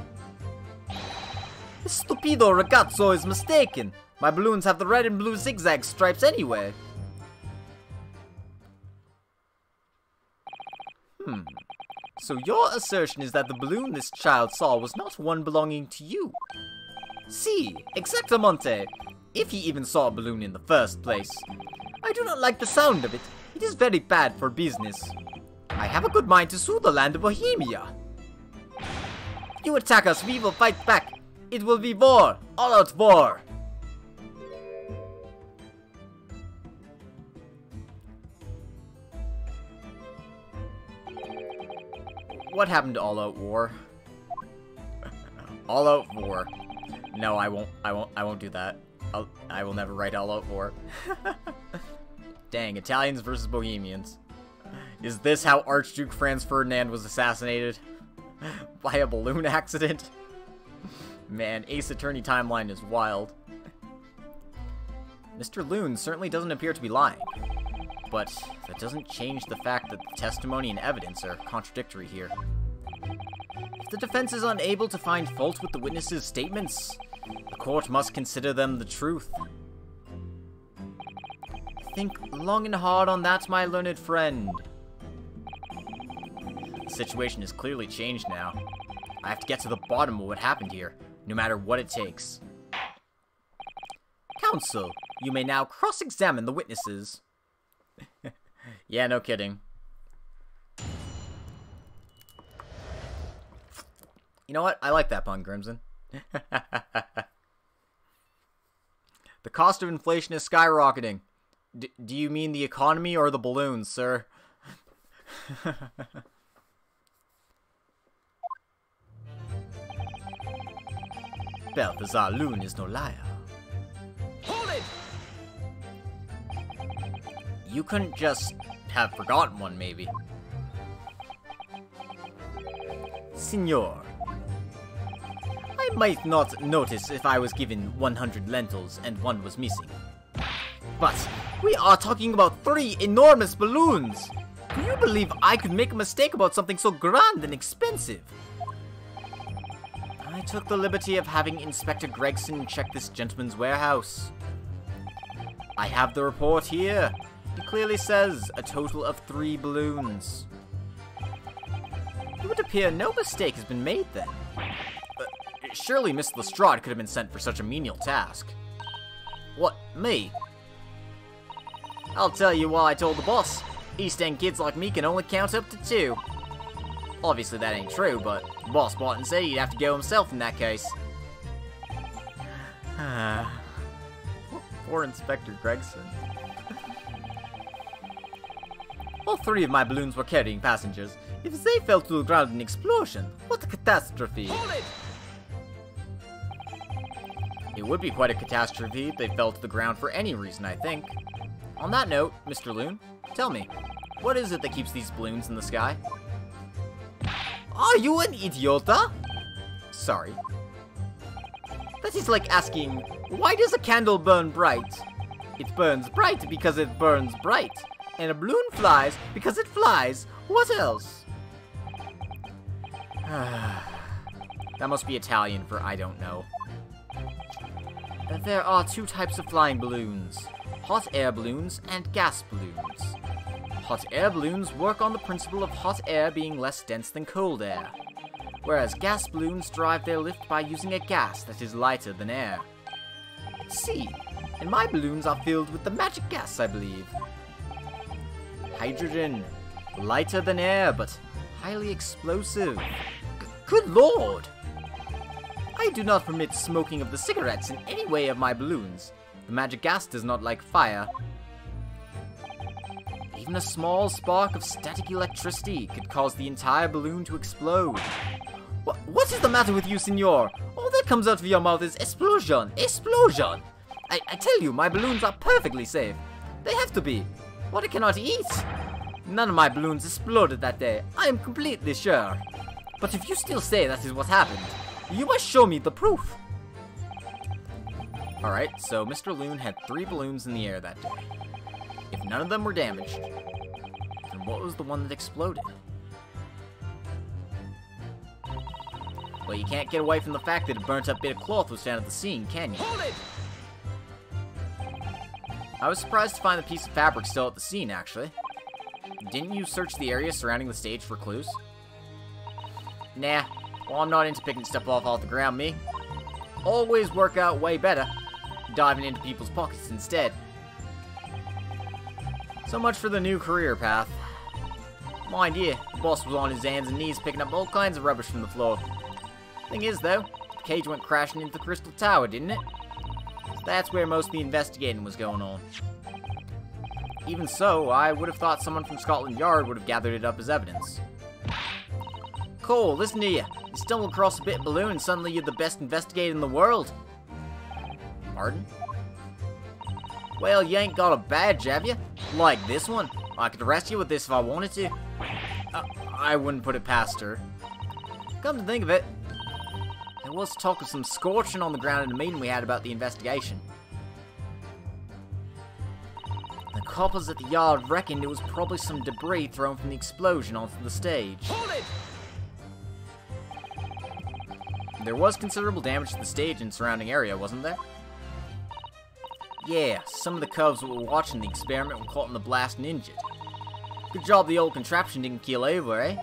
Speaker 1: This stupido ragazzo is mistaken. My balloons have the red and blue zigzag stripes anyway. So your assertion is that the balloon this child saw was not one belonging to you? Si, exactamente. If he even saw a balloon in the first place. I do not like the sound of it. It is very bad for business. I have a good mind to sue the land of Bohemia. If you attack us, we will fight back. It will be war. All out war. What happened to All Out War? All Out War. No, I won't do that. I will never write All Out War. Dang, Italians versus Bohemians. Is this how Archduke Franz Ferdinand was assassinated? By a balloon accident? Man, Ace Attorney timeline is wild. Mr. Loon certainly doesn't appear to be lying. But that doesn't change the fact that the testimony and evidence are contradictory here. If the defense is unable to find fault with the witnesses' statements, the court must consider them the truth. Think long and hard on that, my learned friend. The situation has clearly changed now. I have to get to the bottom of what happened here, no matter what it takes. Counsel, you may now cross-examine the witnesses. Yeah, no kidding. You know what? I like that pun, Crimson. The cost of inflation is skyrocketing. Do you mean the economy or the balloons, sir? Balthazar Loon is no liar.
Speaker 2: Hold it!
Speaker 1: You couldn't just have forgotten one, maybe. Signor, I might not notice if I was given 100 lentils and one was missing. But we are talking about 3 enormous balloons! Do you believe I could make a mistake about something so grand and expensive? I took the liberty of having Inspector Gregson check this gentleman's warehouse. I have the report here. It clearly says a total of 3 balloons. It would appear no mistake has been made then. Surely Miss Lestrade could have been sent for such a menial task. What, me? I'll tell you what I told the boss. East End kids like me can only count up to 2. Obviously that ain't true, but Boss Barton said he'd have to go himself in that case. Poor Inspector Gregson. All 3 of my balloons were carrying passengers. If they fell to the ground in an explosion, what a catastrophe!
Speaker 2: Hold it!
Speaker 1: It would be quite a catastrophe if they fell to the ground for any reason, I think. On that note, Mr. Loon, tell me, what is it that keeps these balloons in the sky? Are you an idiota? Sorry. That is like asking, why does a candle burn bright? It burns bright because it burns bright. And a balloon flies because it flies. What else? That must be Italian for I don't know. There are 2 types of flying balloons. Hot air balloons and gas balloons. Hot air balloons work on the principle of hot air being less dense than cold air, whereas gas balloons drive their lift by using a gas that is lighter than air. See, and my balloons are filled with the magic gas, I believe. Hydrogen. Lighter than air, but highly explosive. Good lord! I do not permit smoking of the cigarettes in any way of my balloons. The magic gas does not like fire. Even a small spark of static electricity could cause the entire balloon to explode. What is the matter with you, senor? All that comes out of your mouth is explosion, explosion! I tell you, my balloons are perfectly safe. They have to be. What I cannot eat? None of my balloons exploded that day, I am completely sure. But if you still say that is what happened, you must show me the proof. Alright, so Mr. Loon had 3 balloons in the air that day. If none of them were damaged, then what was the one that exploded? Well, you can't get away from the fact that a burnt-up bit of cloth was found at the scene, can you?
Speaker 2: Hold it!
Speaker 1: I was surprised to find the piece of fabric still at the scene, actually. Didn't you search the area surrounding the stage for clues? Nah, well, I'm not into picking stuff off the ground, me. Always work out way better diving into people's pockets instead. So much for the new career path. Mind you, the boss was on his hands and knees picking up all kinds of rubbish from the floor. Thing is, though, the cage went crashing into the Crystal Tower, didn't it? So that's where most of the investigating was going on. Even so, I would have thought someone from Scotland Yard would have gathered it up as evidence. Cole, listen to you. You stumble across a bit of balloon and suddenly you're the best investigator in the world. Pardon? Well, you ain't got a badge, have you? Like this one? I could arrest you with this if I wanted to. I wouldn't put it past her. Come to think of it, there was talk of some scorching on the ground in a meeting we had about the investigation. The coppers at the yard reckoned it was probably some debris thrown from the explosion onto the stage.
Speaker 2: Hold it!
Speaker 1: There was considerable damage to the stage and surrounding area, wasn't there? Yeah, some of the cubs who were watching the experiment were caught in the blast and injured. Good job the old contraption didn't keel over, eh?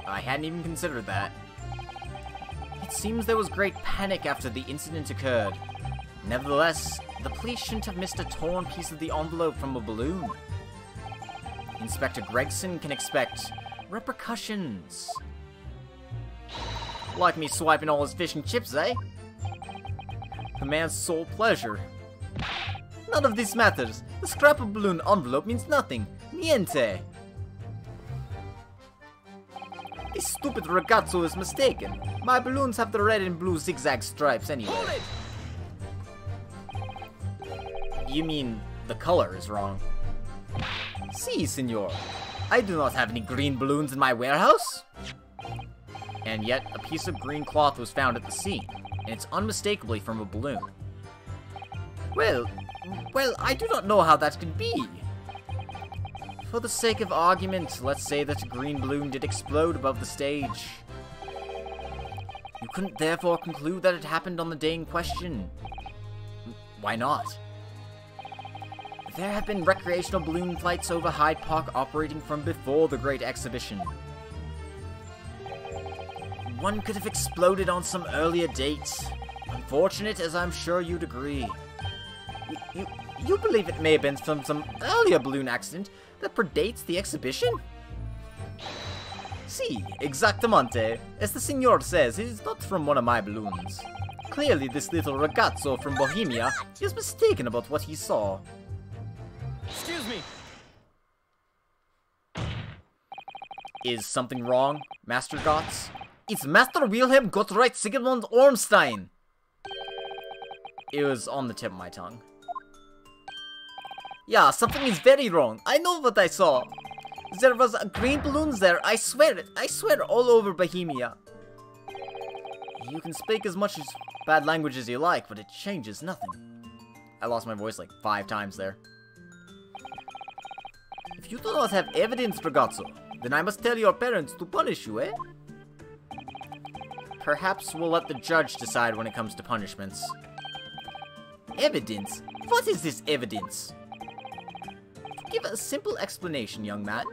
Speaker 1: I hadn't even considered that. It seems there was great panic after the incident occurred. Nevertheless, the police shouldn't have missed a torn piece of the envelope from a balloon. Inspector Gregson can expect repercussions. Like me swiping all his fish and chips, eh? The man's sole pleasure. None of this matters. The scrap of balloon envelope means nothing. Niente. This stupid ragazzo is mistaken. My balloons have the red and blue zigzag stripes anyway. You mean the color is wrong? Si, senor. I do not have any green balloons in my warehouse. And yet, a piece of green cloth was found at the scene, and it's unmistakably from a balloon. Well, I do not know how that could be. For the sake of argument, let's say that a green balloon did explode above the stage. You couldn't therefore conclude that it happened on the day in question. Why not? There have been recreational balloon flights over Hyde Park operating from before the Great Exhibition. One could have exploded on some earlier date. Unfortunate, as I'm sure you'd agree. You believe it may have been from some earlier balloon accident that predates the exhibition? Si, exactamente. As the signor says, it is not from one of my balloons. Clearly, this little ragazzo from Bohemia is mistaken about what he saw.
Speaker 2: Excuse me.
Speaker 1: Is something wrong, Master Gotts? It's Master Wilhelm Gottfried Sigmund Ormstein! It was on the tip of my tongue. Yeah, something is very wrong. I know what I saw. There was a green balloons there, I swear it. I swear all over Bohemia. You can speak as much as bad language as you like, but it changes nothing. I lost my voice like 5 times there. If you do not have evidence, ragazzo, then I must tell your parents to punish you, eh? Perhaps we'll let the judge decide when it comes to punishments. Evidence? What is this evidence? To give a simple explanation, young man.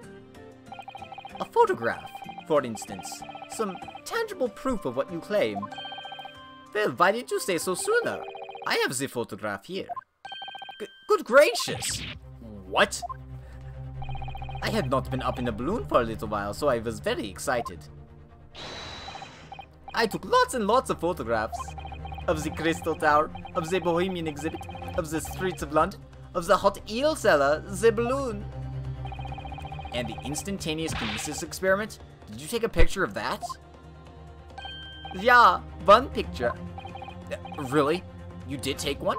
Speaker 1: A photograph, for instance. Some tangible proof of what you claim. Well, why did you say so sooner? I have the photograph here. Good gracious! What? I had not been up in a balloon for a little while, so I was very excited. I took lots and lots of photographs. Of the Crystal Tower, of the Bohemian exhibit, of the streets of London, of the hot eel cellar, the balloon. And the instantaneous kinesis experiment? Did you take a picture of that? Yeah, one picture. Really? You did take one?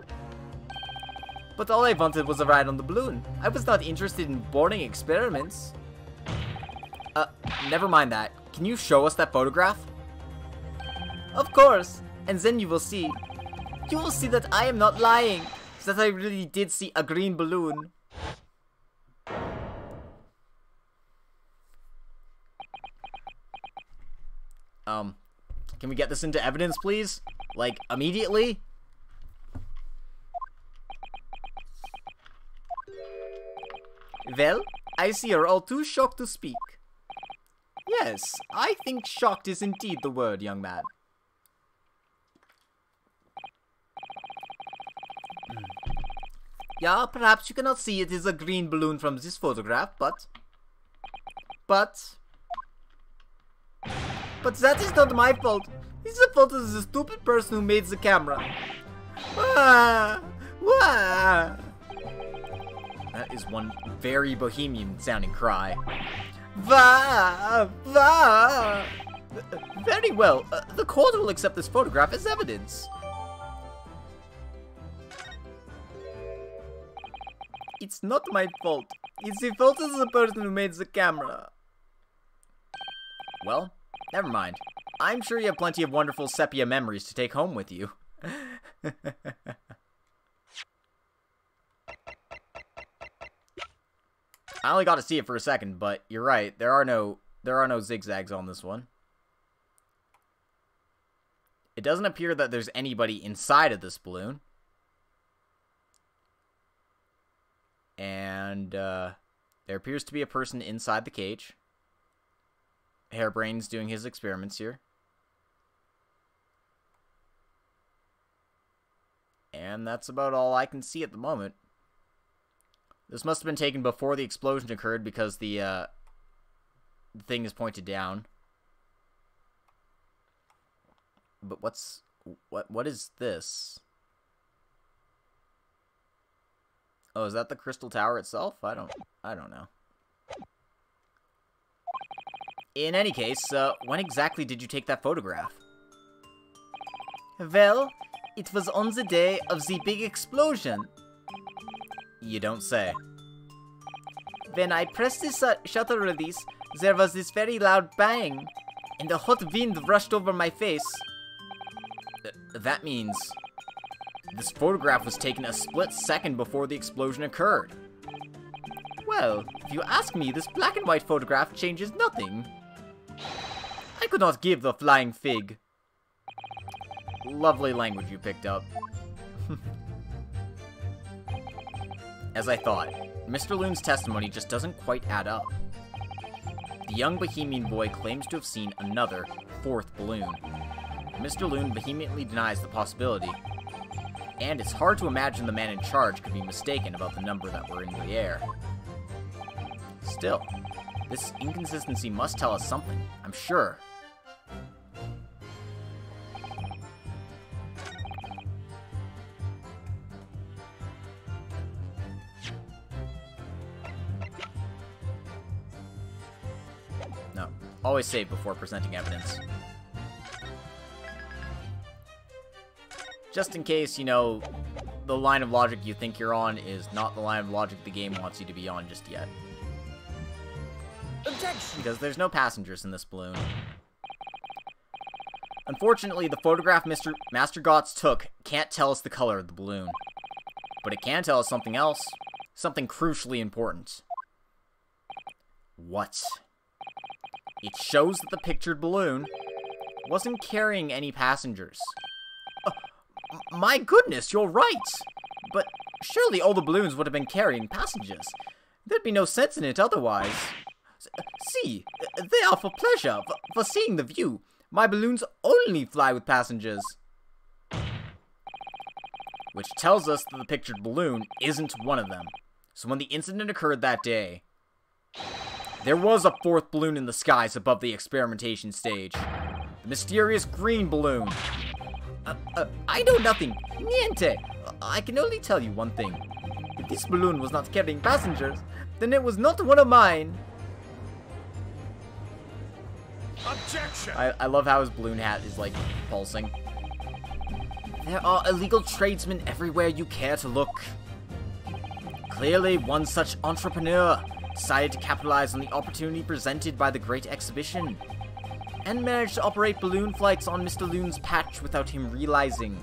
Speaker 1: But all I wanted was a ride on the balloon. I was not interested in boarding experiments. Never mind that. Can you show us that photograph? Of course. And then you will see. You will see that I am not lying. That I really did see a green balloon. Can we get this into evidence, please? Like, immediately? Well, I see you're all too shocked to speak. Yes, I think shocked is indeed the word, young man. Yeah, perhaps you cannot see it is a green balloon from this photograph, but that is not my fault. It's the fault of the stupid person who made the camera. That is one very bohemian sounding cry. Very well. The court will accept this photograph as evidence. It's not my fault. It's the fault of the person who made the camera. Well, never mind. I'm sure you have plenty of wonderful sepia memories to take home with you. I only got to see it for a second, but you're right. There are no zigzags on this one. It doesn't appear that there's anybody inside of this balloon. And there appears to be a person inside the cage. Hairbrain's doing his experiments here. And that's about all I can see at the moment. This must have been taken before the explosion occurred because the thing is pointed down. But what is this? Oh, is that the crystal tower itself? I don't know. In any case, when exactly did you take that photograph?
Speaker 3: Well, it was on the day of the big explosion.
Speaker 1: You don't say.
Speaker 3: When I pressed the shutter release, there was this very loud bang, and a hot wind rushed over my face.
Speaker 1: That means this photograph was taken a split second before the explosion occurred.
Speaker 3: Well, if you ask me, this black and white photograph changes nothing. I could not give the flying fig.
Speaker 1: Lovely language you picked up. As I thought, Mr. Loon's testimony just doesn't quite add up. The young Bohemian boy claims to have seen another, fourth balloon. Mr. Loon vehemently denies the possibility, and it's hard to imagine the man in charge could be mistaken about the number that were in the air. Still, this inconsistency must tell us something, I'm sure. No, always save before presenting evidence. Just in case, you know, the line of logic you think you're on is not the line of logic the game wants you to be on just yet.
Speaker 2: Objection!
Speaker 1: Because there's no passengers in this balloon. Unfortunately, the photograph Master Gotts took can't tell us the color of the balloon. But it can tell us something else. Something crucially important. What? It shows that the pictured balloon wasn't carrying any passengers. My goodness, you're right! But surely all the balloons would have been carrying passengers. There'd be no sense in it otherwise. See, they are for pleasure, for seeing the view. My balloons only fly with passengers. Which tells us that the pictured balloon isn't one of them. So when the incident occurred that day, there was a fourth balloon in the skies above the experimentation stage. The mysterious green balloon.
Speaker 3: I know nothing. Niente. I can only tell you one thing. If this balloon was not carrying passengers, then it was not one of mine.
Speaker 2: Objection!
Speaker 1: I love how his balloon hat is, like, pulsing.
Speaker 3: There are illegal tradesmen everywhere you care to look.
Speaker 1: Clearly, one such entrepreneur decided to capitalize on the opportunity presented by the Great Exhibition,
Speaker 3: and managed to operate balloon flights on Mr. Loon's patch without him realizing.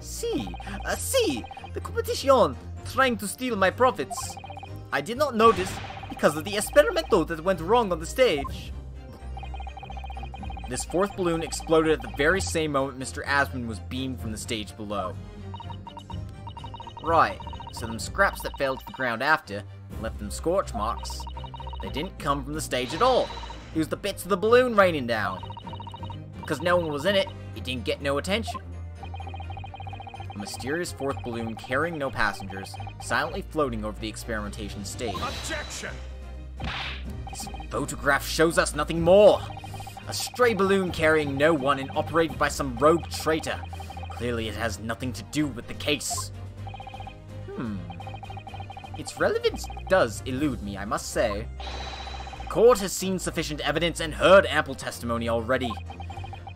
Speaker 3: See, the competition trying to steal my profits. I did not notice because of the experimento that went wrong on the stage.
Speaker 1: This fourth balloon exploded at the very same moment Mr. Asmund was beamed from the stage below.
Speaker 3: Right, so them scraps that fell to the ground after left them scorch marks.
Speaker 1: They didn't come from the stage at all. It was the bits of the balloon raining down. Because no one was in it, it didn't get no attention. A mysterious fourth balloon carrying no passengers, silently floating over the experimentation stage.
Speaker 2: Objection!
Speaker 1: This photograph shows us nothing more. A stray balloon carrying no one and operated by some rogue traitor. Clearly it has nothing to do with the case.
Speaker 3: Its relevance does elude me, I must say.
Speaker 1: The court has seen sufficient evidence and heard ample testimony already.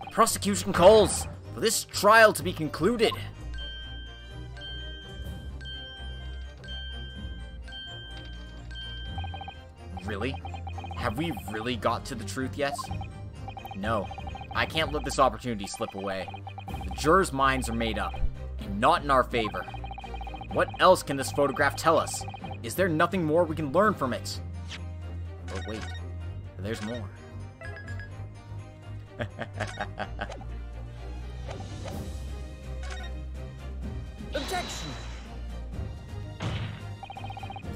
Speaker 1: The prosecution calls for this trial to be concluded. Really? Have we really got to the truth yet? No, I can't let this opportunity slip away. The jurors' minds are made up, and not in our favor. What else can this photograph tell us? Is there nothing more we can learn from it? Oh wait, there's more.
Speaker 2: Objection!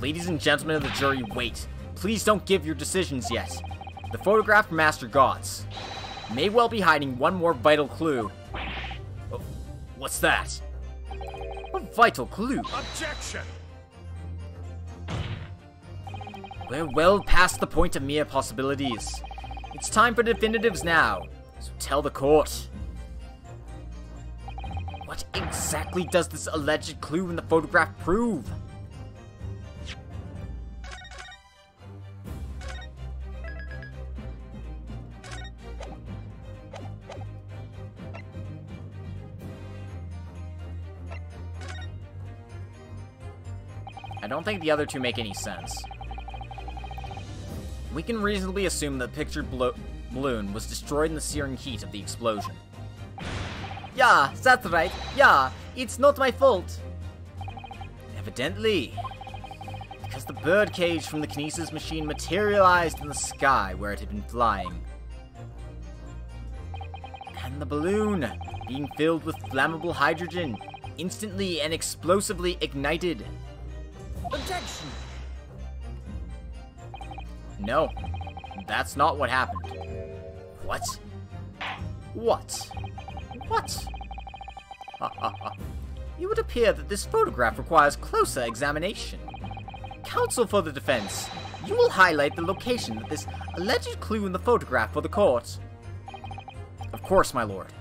Speaker 3: Ladies and gentlemen of the jury, wait. Please don't give your decisions yet. The photograph from Master Gods may well be hiding one more vital clue. Oh, what's that? A vital clue?
Speaker 2: Objection!
Speaker 3: We're well past the point of mere possibilities. It's time for definitives now, so tell the court. What exactly does this alleged clue in the photograph prove? I don't think the other two make any sense. We can reasonably assume that the pictured balloon was destroyed in the searing heat of the explosion. Yeah, that's right. Yeah, it's not my fault. Evidently. Because the birdcage from the kinesis machine materialized in the sky where it had been flying. And the balloon, being filled with flammable hydrogen, instantly and explosively ignited.
Speaker 2: Objection!
Speaker 3: No, that's not what happened. What? What? What? It would appear that this photograph requires closer examination. Counsel for the defense, you will highlight the location of this alleged clue in the photograph for the court. Of course, my lord.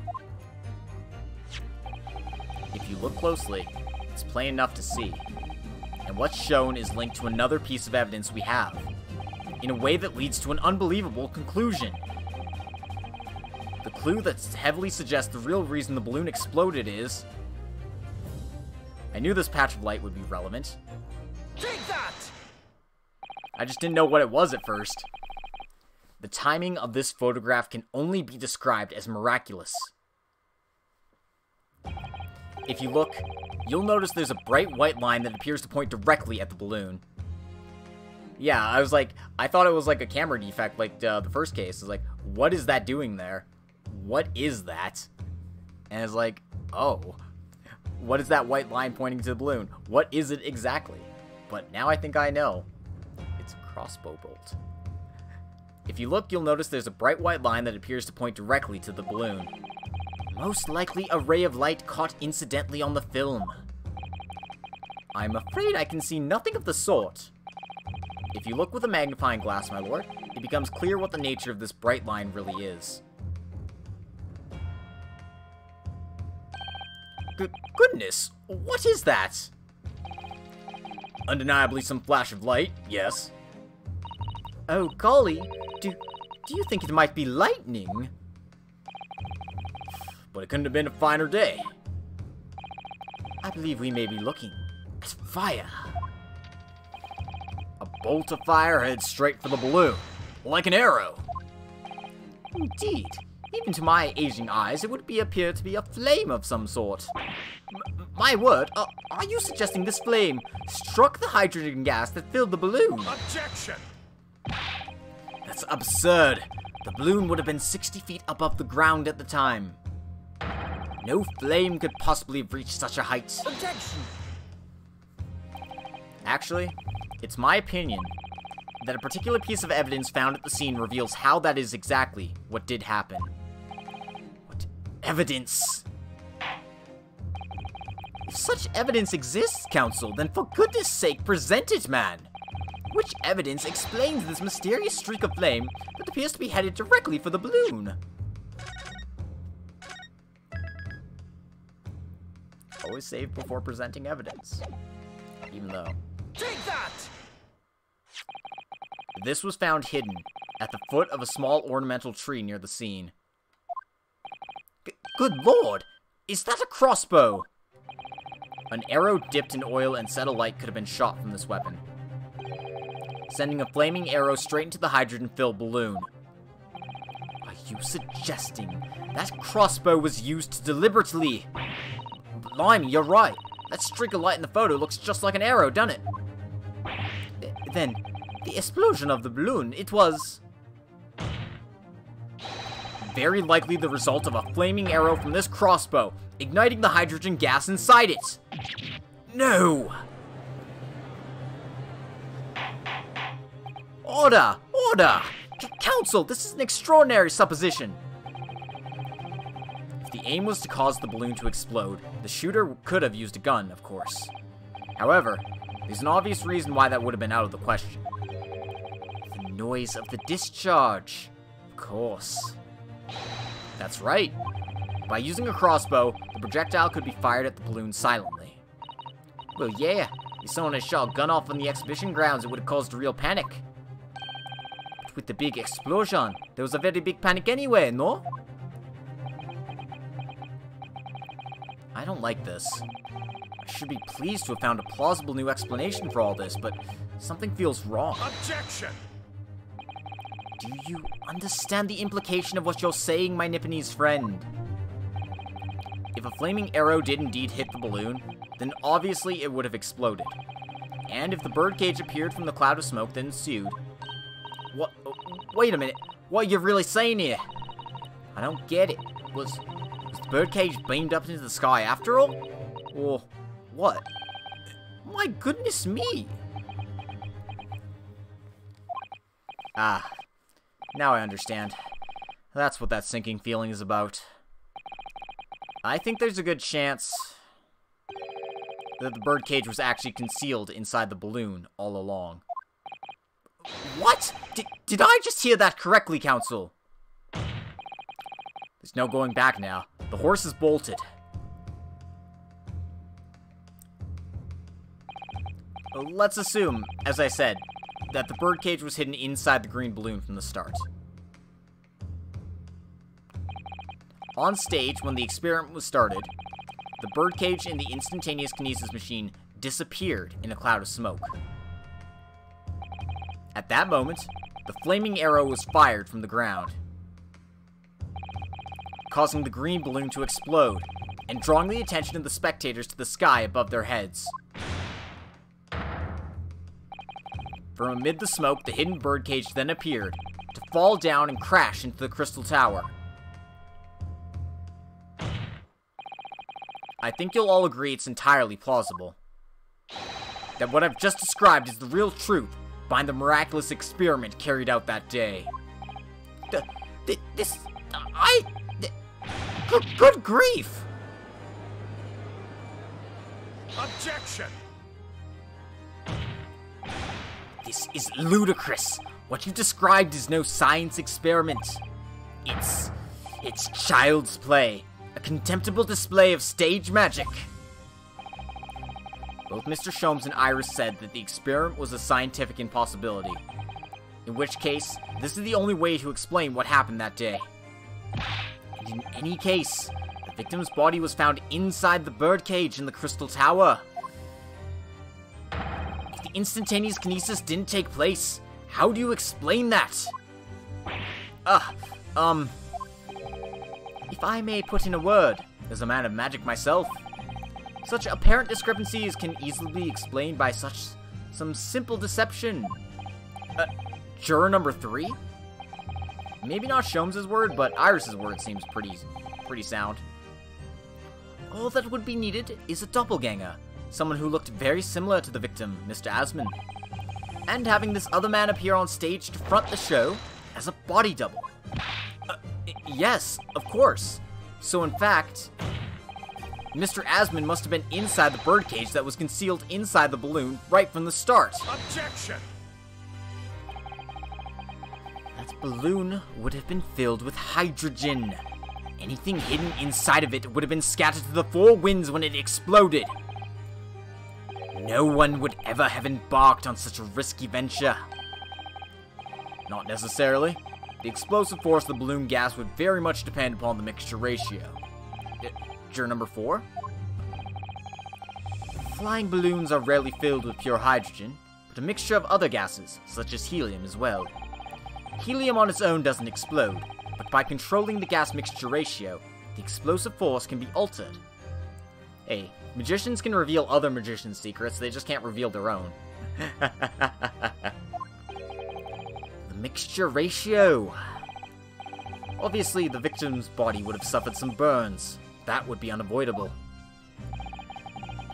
Speaker 3: If you look closely, it's plain enough to see. And what's shown is linked to another piece of evidence we have, in a way that leads to an unbelievable conclusion. The clue that heavily suggests the real reason the balloon exploded is... I knew this patch of light would be relevant.
Speaker 2: Take that!
Speaker 3: I just didn't know what it was at first. The timing of this photograph can only be described as miraculous. If you look, you'll notice there's a bright white line that appears to point directly at the balloon. Yeah, I thought it was like a camera defect, like the first case. I was like, what is that doing there? What is that? And it's like, oh, what is that white line pointing to the balloon? What is it exactly? But now I think I know. It's a crossbow bolt. If you look, you'll notice there's a bright white line that appears to point directly to the balloon. Most likely a ray of light caught incidentally on the film. I'm afraid I can see nothing of the sort. If you look with a magnifying glass, my lord, it becomes clear what the nature of this bright line really is. Goodness, what is that? Undeniably some flash of light, yes. Oh golly, do you think it might be lightning? But it couldn't have been a finer day. I believe we may be looking at fire. A bolt of fire heads straight for the balloon, like an arrow. Indeed. Even to my aging eyes, it would appear to be a flame of some sort. My word, are you suggesting this flame struck the hydrogen gas that filled the balloon?
Speaker 2: Objection!
Speaker 3: That's absurd. The balloon would have been 60 feet above the ground at the time. No flame could possibly have reached such a height.
Speaker 2: Objection!
Speaker 3: Actually, it's my opinion that a particular piece of evidence found at the scene reveals how that is exactly what did happen. What evidence? If such evidence exists, counsel, then for goodness sake, present it, man! Which evidence explains this mysterious streak of flame that appears to be headed directly for the balloon? Always save before presenting evidence. Even though...
Speaker 2: Take that!
Speaker 3: This was found hidden at the foot of a small ornamental tree near the scene. Good lord! Is that a crossbow? An arrow dipped in oil and set alight could have been shot from this weapon, sending a flaming arrow straight into the hydrogen-filled balloon. Are you suggesting that crossbow was used deliberately? Blimey, you're right. That streak of light in the photo looks just like an arrow, doesn't it? Then, the explosion of the balloon, it was... very likely the result of a flaming arrow from this crossbow, igniting the hydrogen gas inside it. No! Order! Order! Council, this is an extraordinary supposition. If the aim was to cause the balloon to explode, the shooter could have used a gun, of course. However, there's an obvious reason why that would have been out of the question. The noise of the discharge. Of course. That's right. By using a crossbow, the projectile could be fired at the balloon silently. Well, yeah, if someone had shot a gun off on the exhibition grounds, it would have caused a real panic. But with the big explosion, there was a very big panic anyway, no? I don't like this. I should be pleased to have found a plausible new explanation for all this, but something feels wrong.
Speaker 2: Objection!
Speaker 3: Do you understand the implication of what you're saying, my Nipponese friend? If a flaming arrow did indeed hit the balloon, then obviously it would have exploded. And if the birdcage appeared from the cloud of smoke that ensued... What? Wait a minute. What are you really saying here? I don't get it. Was the birdcage beamed up into the sky after all? Or what? My goodness me! Ah. Now I understand. That's what that sinking feeling is about. I think there's a good chance that the birdcage was actually concealed inside the balloon all along. What? Did I just hear that correctly, Council? There's no going back now. The horse is bolted. Let's assume, as I said, that the birdcage was hidden inside the green balloon from the start. On stage, when the experiment was started, the birdcage in the instantaneous kinesis machine disappeared in a cloud of smoke. At that moment, the flaming arrow was fired from the ground, causing the green balloon to explode and drawing the attention of the spectators to the sky above their heads. From amid the smoke, the hidden birdcage then appeared, to fall down and crash into the crystal tower. I think you'll all agree it's entirely plausible that what I've just described is the real truth behind the miraculous experiment carried out that day. Good grief!
Speaker 2: Objection!
Speaker 3: This is ludicrous. What you've described is no science experiment. It's child's play. A contemptible display of stage magic. Both Mr. Sholmes and Iris said that the experiment was a scientific impossibility. In which case, this is the only way to explain what happened that day. And in any case, the victim's body was found inside the birdcage in the crystal tower. If the instantaneous kinesis didn't take place, how do you explain that? If I may put in a word, as a man of magic myself, such apparent discrepancies can easily be explained by some simple deception. Juror number 3? Maybe not Sholmes' word, but Iris' word seems pretty sound. All that would be needed is a doppelganger, someone who looked very similar to the victim, Mr. Asman, and having this other man appear on stage to front the show as a body double. Yes, of course. So in fact, Mr. Asman must have been inside the birdcage that was concealed inside the balloon right from the start.
Speaker 2: Objection!
Speaker 3: That balloon would have been filled with hydrogen. Anything hidden inside of it would have been scattered to the four winds when it exploded. No one would ever have embarked on such a risky venture. Not necessarily. The explosive force of the balloon gas would very much depend upon the mixture ratio. Juror number 4? Flying balloons are rarely filled with pure hydrogen, but a mixture of other gases, such as helium as well. Helium on its own doesn't explode, but by controlling the gas mixture ratio, the explosive force can be altered. Hey, magicians can reveal other magicians' secrets, they just can't reveal their own. The mixture ratio. Obviously, the victim's body would have suffered some burns. That would be unavoidable.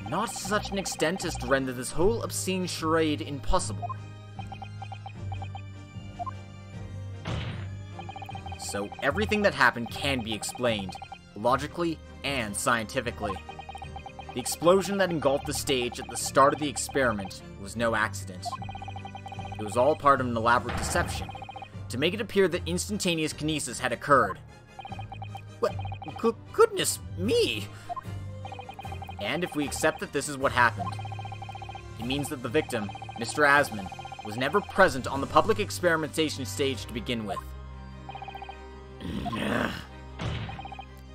Speaker 3: Not to such an extent as to render this whole obscene charade impossible. So everything that happened can be explained, logically and scientifically. The explosion that engulfed the stage at the start of the experiment was no accident. It was all part of an elaborate deception, to make it appear that instantaneous kinesis had occurred. What? Goodness me! And if we accept that this is what happened, it means that the victim, Mr. Asman, was never present on the public experimentation stage to begin with.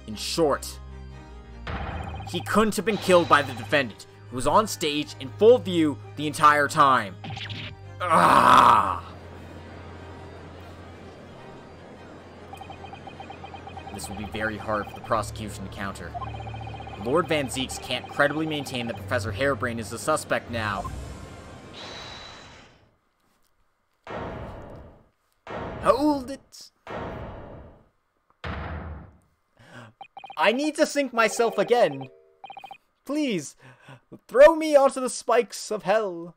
Speaker 3: In short, he couldn't have been killed by the defendant, who was on stage in full view the entire time. This will be very hard for the prosecution to counter. Lord Van Zeeks can't credibly maintain that Professor Harebrain is the suspect now. Hold it! I need to sink myself again. Please, throw me onto the spikes of hell.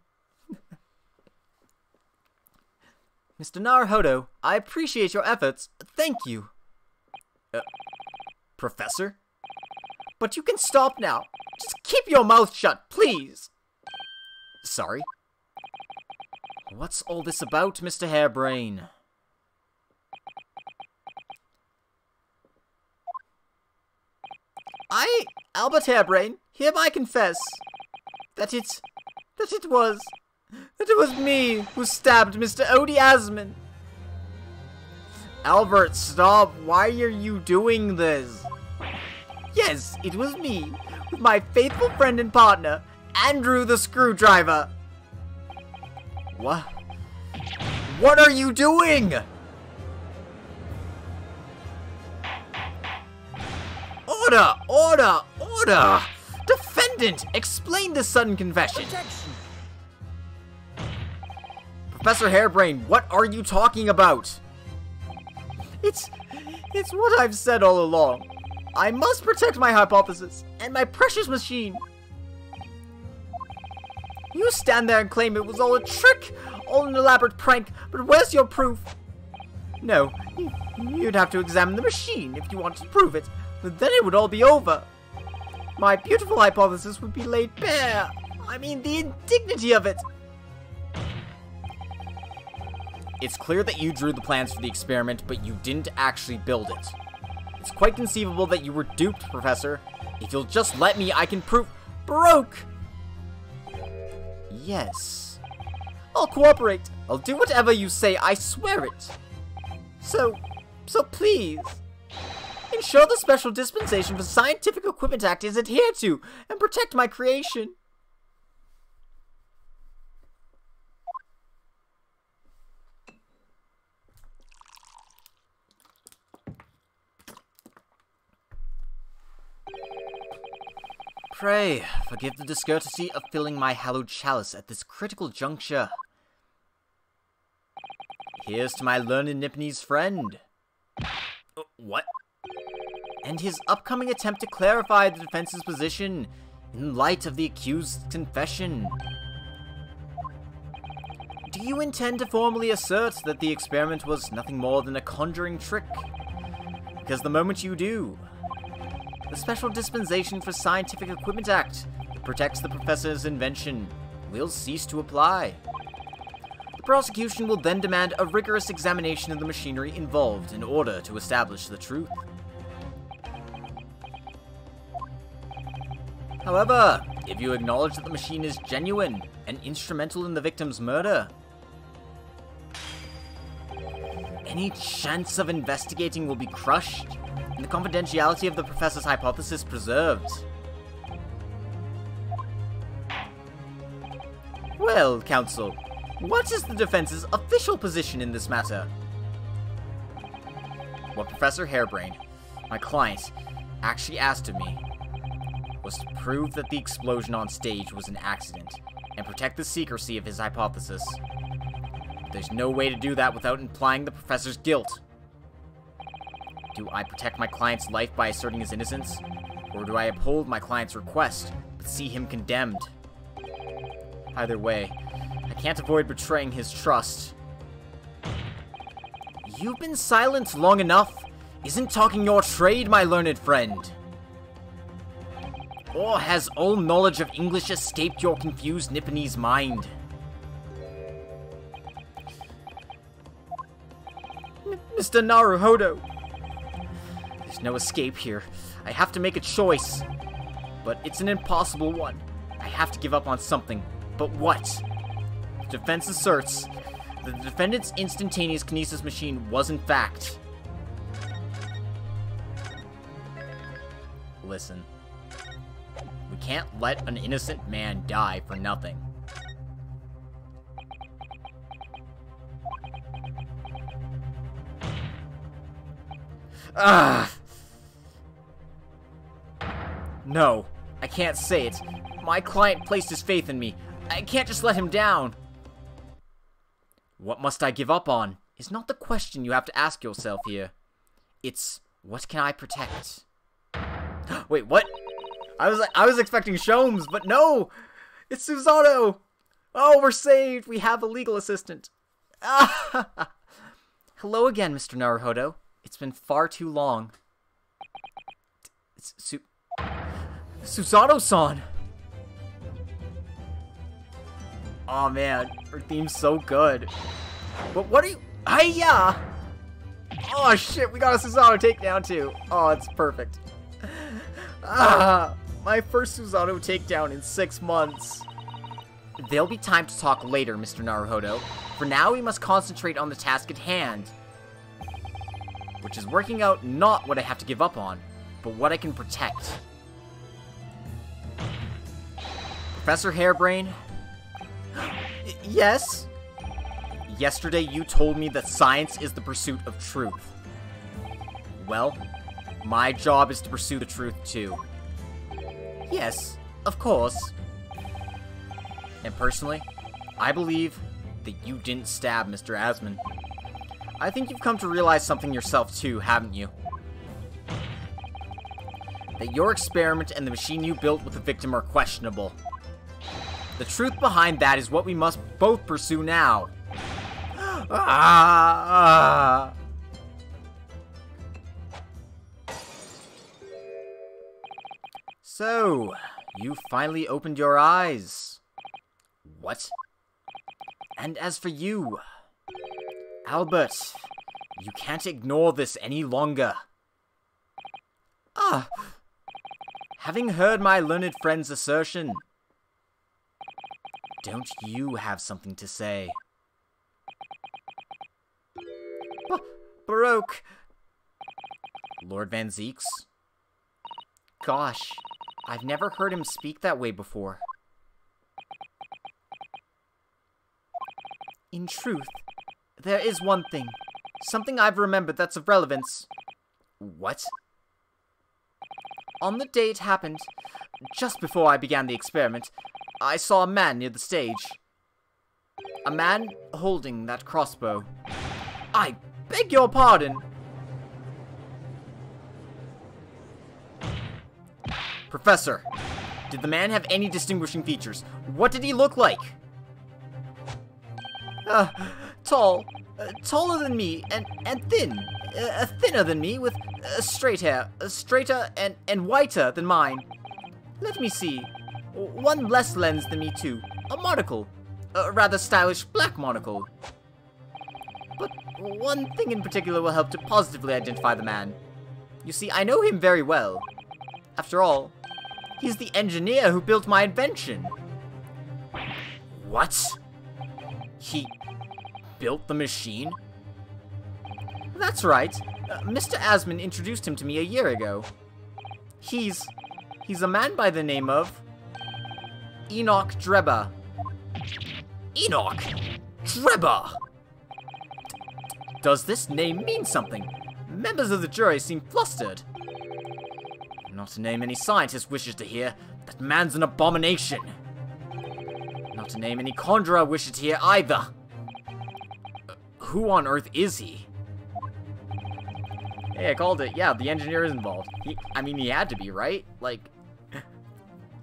Speaker 3: Mr. Naruhodo, I appreciate your efforts. Thank you. Professor? But you can stop now. Just keep your mouth shut, please. Sorry? What's all this about, Mr. Harebrain? I, Albert Harebrain, hereby confess that it was me who stabbed Mr. Odie Asman. Albert, stop. Why are you doing this? Yes, it was me, with my faithful friend and partner, Andrew the Screwdriver. What? What are you doing? Order! Order! Order! Defendant, explain this sudden confession. Objection. Professor Harebrain, what are you talking about? It's what I've said all along. I must protect my hypothesis and my precious machine. You stand there and claim it was all a trick, all an elaborate prank, but where's your proof? No, you'd have to examine the machine if you wanted to prove it, but then it would all be over. My beautiful hypothesis would be laid bare. I mean, the indignity of it. It's clear that you drew the plans for the experiment, but you didn't actually build it. It's quite conceivable that you were duped, Professor. If you'll just let me, I can prove... Broke! Yes. I'll cooperate. I'll do whatever you say, I swear it. So please, ensure the Special Dispensation for Scientific Equipment Act is adhered to, and protect my creation. Pray, forgive the discourtesy of filling my hallowed chalice at this critical juncture. Here's to my learned Nipponese friend. What? And his upcoming attempt to clarify the defense's position in light of the accused's confession. Do you intend to formally assert that the experiment was nothing more than a conjuring trick? Because the moment you do, the Special Dispensation for Scientific Equipment Act that protects the professor's invention will cease to apply. The prosecution will then demand a rigorous examination of the machinery involved in order to establish the truth. However, if you acknowledge that the machine is genuine and instrumental in the victim's murder, any chance of investigating will be crushed, and the confidentiality of the professor's hypothesis preserved. Well, counsel, what is the defense's official position in this matter? What Professor Harebrain, my client, actually asked of me was to prove that the explosion on stage was an accident, and protect the secrecy of his hypothesis. There's no way to do that without implying the professor's guilt.
Speaker 1: Do I protect my client's life by asserting his innocence? Or do I uphold my client's request, but see him condemned? Either way, I can't avoid betraying his trust. You've been silent long enough. Isn't talking your trade, my learned friend? Or has all knowledge of English escaped your confused Nipponese mind?
Speaker 3: Mr. Naruhodo.
Speaker 1: There's no escape here. I have to make a choice. But it's an impossible one. I have to give up on something. But what? The defense asserts that the defendant's instantaneous kinesis machine was in fact... Listen. We can't let an innocent man die for nothing. No, I can't say it. My client placed his faith in me. I can't just let him down. What must I give up on is not the question you have to ask yourself here. It's, what can I protect? Wait, what? I was expecting Sholmes, but no! It's Susanoo! Oh, we're saved! We have a legal assistant. Hello again, Mr. Naruhodo. It's been far too long. It's Susanoo-san! Oh man, her theme's so good. But what are you... Hiya! Oh shit, we got a Susanoo takedown too. Oh, it's perfect. My first Susanoo takedown in 6 months. There'll be time to talk later, Mr. Naruhodo. For now, we must concentrate on the task at hand. Which is working out not what I have to give up on, but what I can protect. Professor Hairbrain?
Speaker 3: Yes?
Speaker 1: Yesterday you told me that science is the pursuit of truth. Well, my job is to pursue the truth too.
Speaker 3: Yes, of course.
Speaker 1: And personally, I believe that you didn't stab Mr. Asman. I think you've come to realize something yourself too, haven't you? That your experiment and the machine you built with the victim are questionable. The truth behind that is what we must both pursue now. So, you finally opened your eyes. What? And as for you, Albert, you can't ignore this any longer. Having heard my learned friend's assertion, don't you have something to say?
Speaker 3: Baroque.
Speaker 1: Lord Van Zeeks? Gosh, I've never heard him speak that way before.
Speaker 3: In truth, there is one thing. Something I've remembered that's of relevance.
Speaker 1: What?
Speaker 3: On the day it happened, just before I began the experiment, I saw a man near the stage. A man holding that crossbow. I beg your pardon!
Speaker 1: Professor, did the man have any distinguishing features? What did he look like?
Speaker 3: Tall. Taller than me, and thin. Thinner than me, with straight hair. Straighter and whiter than mine. Let me see. One less lens than me, too. A monocle. A rather stylish black monocle. But one thing in particular will help to positively identify the man. You see, I know him very well. After all, he's the engineer who built my invention.
Speaker 1: What? He built the machine?
Speaker 3: That's right. Mr. Asman introduced him to me a year ago. He's a man by the name of Enoch Dreba.
Speaker 1: Enoch Dreba!
Speaker 3: Does this name mean something? Members of the jury seem flustered.
Speaker 1: Not to name any scientist wishes to hear, that man's an abomination. Not to name any conjurer wishes to hear either. Who on earth is he?
Speaker 3: Hey, I called it. Yeah, the engineer is involved. I mean, he had to be, right? Like,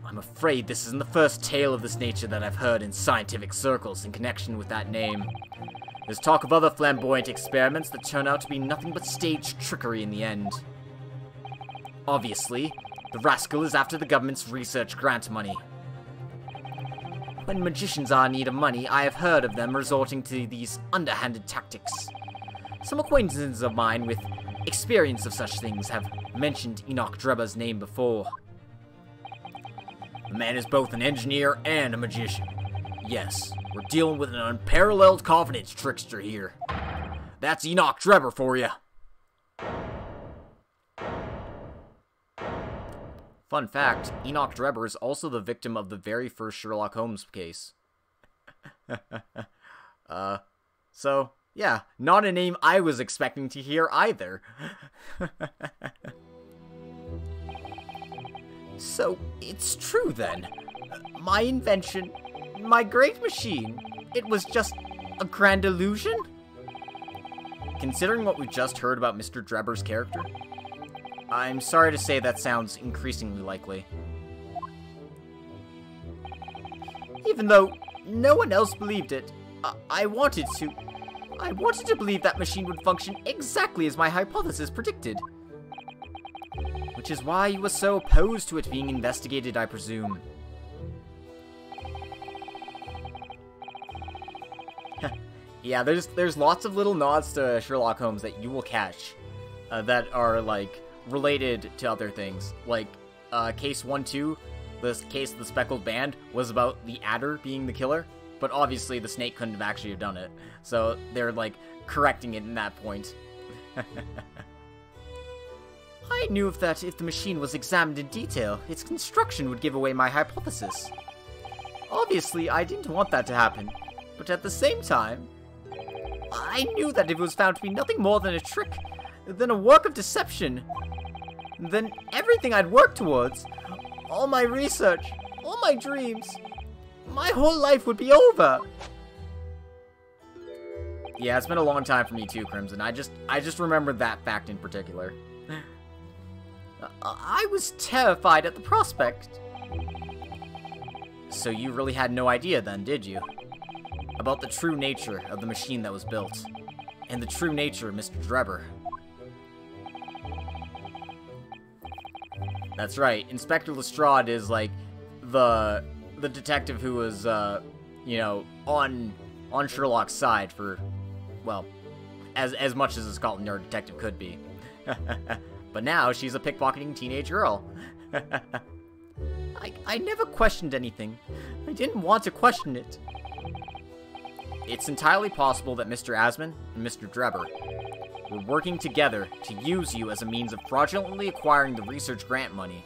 Speaker 3: I'm afraid this isn't the first tale of this nature that I've heard in scientific circles in connection with that name. There's talk of other flamboyant experiments that turn out to be nothing but staged trickery in the end. Obviously, the rascal is after the government's research grant money. When magicians are in need of money, I have heard of them resorting to these underhanded tactics. Some acquaintances of mine with experience of such things have mentioned Enoch Drebber's name before. The man is both an engineer and a magician. Yes, we're dealing with an unparalleled confidence trickster here. That's Enoch Drebber for you. Fun fact, Enoch Drebber is also the victim of the very first Sherlock Holmes case. So, yeah, not a name I was expecting to hear either. So, it's true then. My invention, my great machine, it was just a grand illusion? Considering what we just heard about Mr. Drebber's character, I'm sorry to say that sounds increasingly likely. Even though no one else believed it, I wanted to. I wanted to believe that machine would function exactly as my hypothesis predicted. Which is why you were so opposed to it being investigated, I presume. Yeah, there's lots of little nods to Sherlock Holmes that you will catch that are, like, related to other things. Like, Case 1-2, this case of the Speckled Band, was about the adder being the killer, but obviously the snake couldn't have actually have done it. So they're, like, correcting it in that point. I knew that if the machine was examined in detail, its construction would give away my hypothesis. Obviously, I didn't want that to happen, but at the same time, I knew that if it was found to be nothing more than a trick, than a work of deception, then everything I'd worked towards, all my research, all my dreams, my whole life would be over. Yeah, it's been a long time for me too, Crimson. I just remembered that fact in particular. I was terrified at the prospect. So you really had no idea then, did you? About the true nature of the machine that was built, and the true nature of Mr. Drebber. That's right, Inspector Lestrade is, like, the detective who was, you know, on Sherlock's side for, well, as much as a Scotland Yard detective could be. But now she's a pickpocketing teenage girl. I never questioned anything. I didn't want to question it. It's entirely possible that Mr. Asman and Mr. Drebber were working together to use you as a means of fraudulently acquiring the research grant money.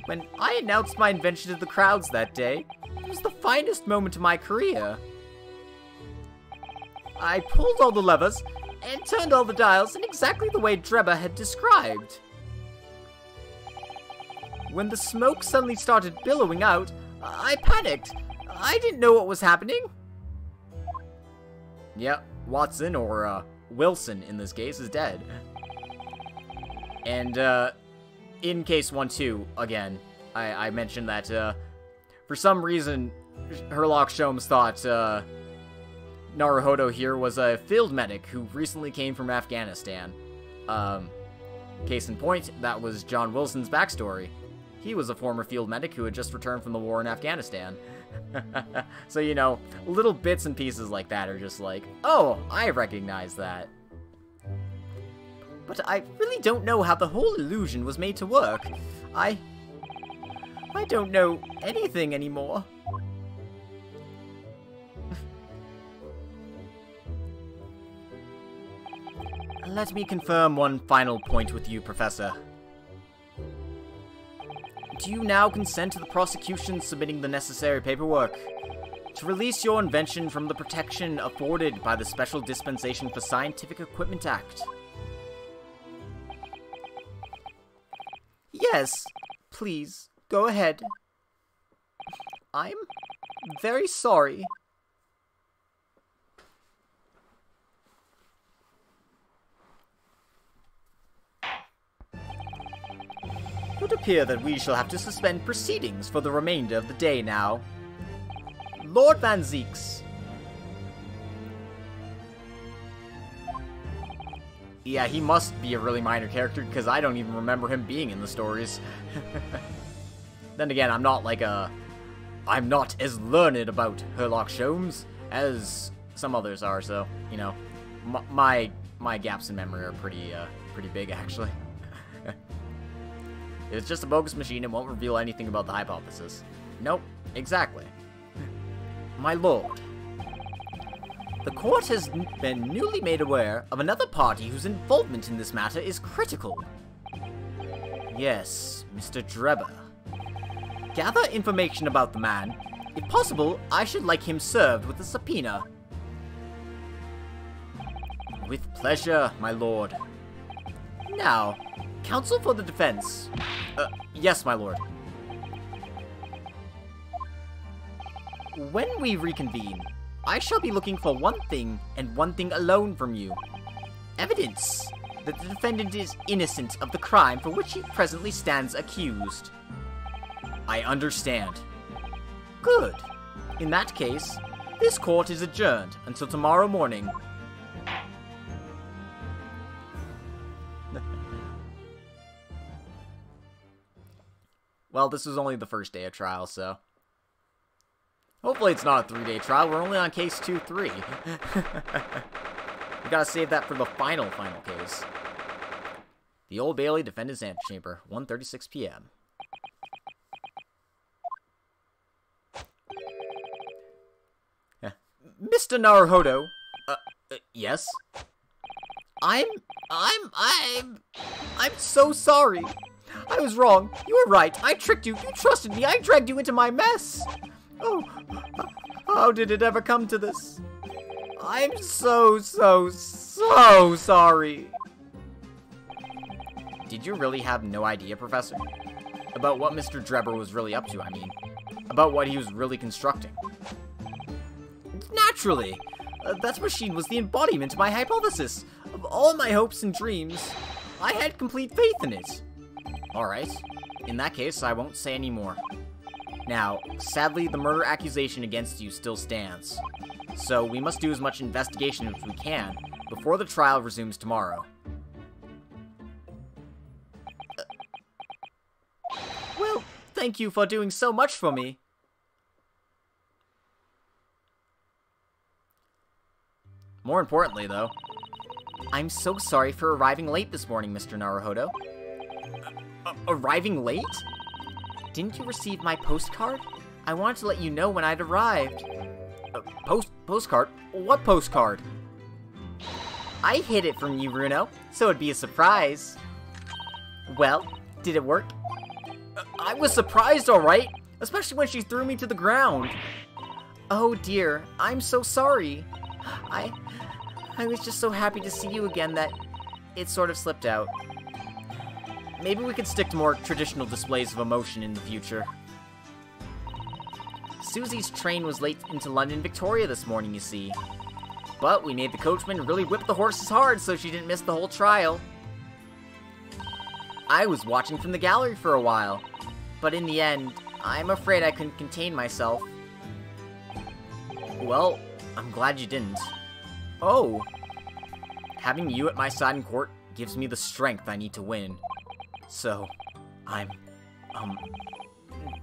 Speaker 3: When I announced my invention to the crowds that day, it was the finest moment of my career. I pulled all the levers and turned all the dials in exactly the way Drebber had described. When the smoke suddenly started billowing out, I panicked. I didn't know what was happening. Yep, Watson, or Wilson in this case, is dead. And in Case 1-2, again, I mentioned that for some reason, Sherlock Holmes thought Naruhodo here was a field medic who recently came from Afghanistan. Case in point, that was John Wilson's backstory. He was a former field medic who had just returned from the war in Afghanistan. So, you know, little bits and pieces like that are just like, oh, I recognize that. But I really don't know how the whole illusion was made to work. I don't know anything anymore. Let me confirm one final point with you, Professor. Do you now consent to the prosecution submitting the necessary paperwork to release your invention from the protection afforded by the Special Dispensation for Scientific Equipment Act? Yes, please, go ahead. I'm very sorry. It would appear that we shall have to suspend proceedings for the remainder of the day now. Lord Van Zeeks. Yeah, he must be a really minor character, because I don't even remember him being in the stories. Then again, I'm not as learned about Herlock Sholmes as some others are, so, you know, my gaps in memory are pretty big, actually. It's just a bogus machine, it won't reveal anything about the hypothesis. Nope, exactly. My lord, the court has been newly made aware of another party whose involvement in this matter is critical. Yes, Mr. Drebber. Gather information about the man. If possible, I should like him served with a subpoena. With pleasure, my lord. Now, counsel for the defense. Yes, my lord. When we reconvene, I shall be looking for one thing and one thing alone from you. Evidence that the defendant is innocent of the crime for which he presently stands accused. I understand. Good. In that case, this court is adjourned until tomorrow morning. Well, this was only the first day of trial, so... hopefully it's not a 3-day trial. We're only on case 2-3. We gotta save that for the final case. The Old Bailey Defendant's Antechamber, 1:36 p.m. Mr. Naruhodo. Yes? I'm so sorry. I was wrong. You were right. I tricked you. You trusted me. I dragged you into my mess. Oh, how did it ever come to this? I'm so sorry. Did you really have no idea, Professor? About what Mr. Drebber was really up to, I mean. About what he was really constructing. Naturally. That machine was the embodiment of my hypothesis. Of all my hopes and dreams. I had complete faith in it. Alright. In that case, I won't say any more. Now, sadly, the murder accusation against you still stands. So, we must do as much investigation as we can before the trial resumes tomorrow. Well, thank you for doing so much for me. More importantly, though, I'm so sorry for arriving late this morning, Mr. Naruhodo. Arriving late? Didn't you receive my postcard? I wanted to let you know when I'd arrived. Postcard? What postcard? I hid it from you, Bruno, so it'd be a surprise. Well, did it work? I was surprised, alright, especially when she threw me to the ground. Oh dear, I'm so sorry. I was just so happy to see you again that it sort of slipped out. Maybe we could stick to more traditional displays of emotion in the future. Susie's train was late into London Victoria this morning, you see. But we made the coachman really whip the horses hard so she didn't miss the whole trial. I was watching from the gallery for a while, but in the end, I'm afraid I couldn't contain myself. Well, I'm glad you didn't. Oh, having you at my side in court gives me the strength I need to win. So, I'm,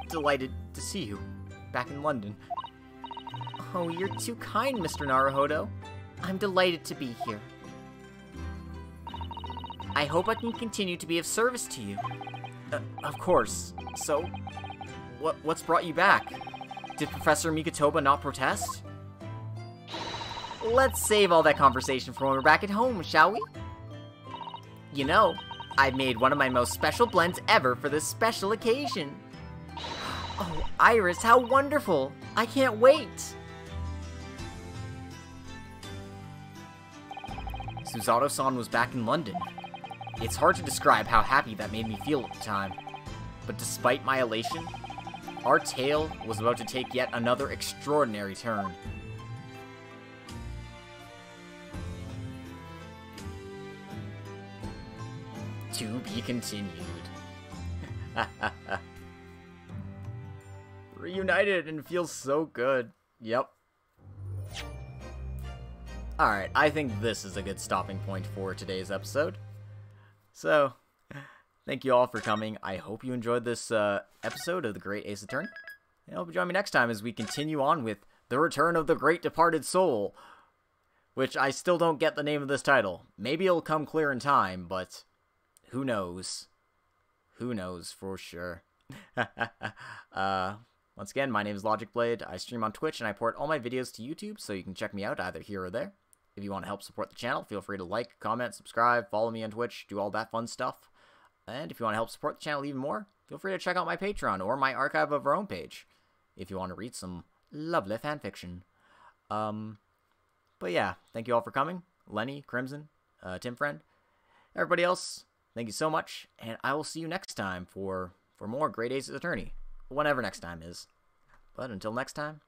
Speaker 3: delighted to see you back in London. Oh, you're too kind, Mr. Naruhodo. I'm delighted to be here. I hope I can continue to be of service to you. Of course. So, what's brought you back? Did Professor Mikotoba not protest? Let's save all that conversation for when we're back at home, shall we? You know, I've made one of my most special blends ever for this special occasion. Oh, Iris, how wonderful! I can't wait! Susato-san was back in London. It's hard to describe how happy that made me feel at the time. But despite my elation,
Speaker 1: our tale was about to take yet another extraordinary turn. To be continued. Reunited and feels so good. Yep. Alright, I think this is a good stopping point for today's episode. So, thank you all for coming. I hope you enjoyed this episode of The Great Ace Attorney. And I hope you join me next time as we continue on with The Return of the Great Departed Soul. Which I still don't get the name of this title. Maybe it'll come clear in time, but who knows? Who knows for sure? Once again, my name is Logic Blade. I stream on Twitch and I port all my videos to YouTube, so you can check me out either here or there. If you want to help support the channel, feel free to like, comment, subscribe, follow me on Twitch, do all that fun stuff. And if you want to help support the channel even more, feel free to check out my Patreon or my Archive of Our Own page if you want to read some lovely fanfiction. But yeah, thank you all for coming. Lenny, Crimson, Tim Friend, everybody else, thank you so much, and I will see you next time for more Great Ace Attorney, whenever next time is. But until next time,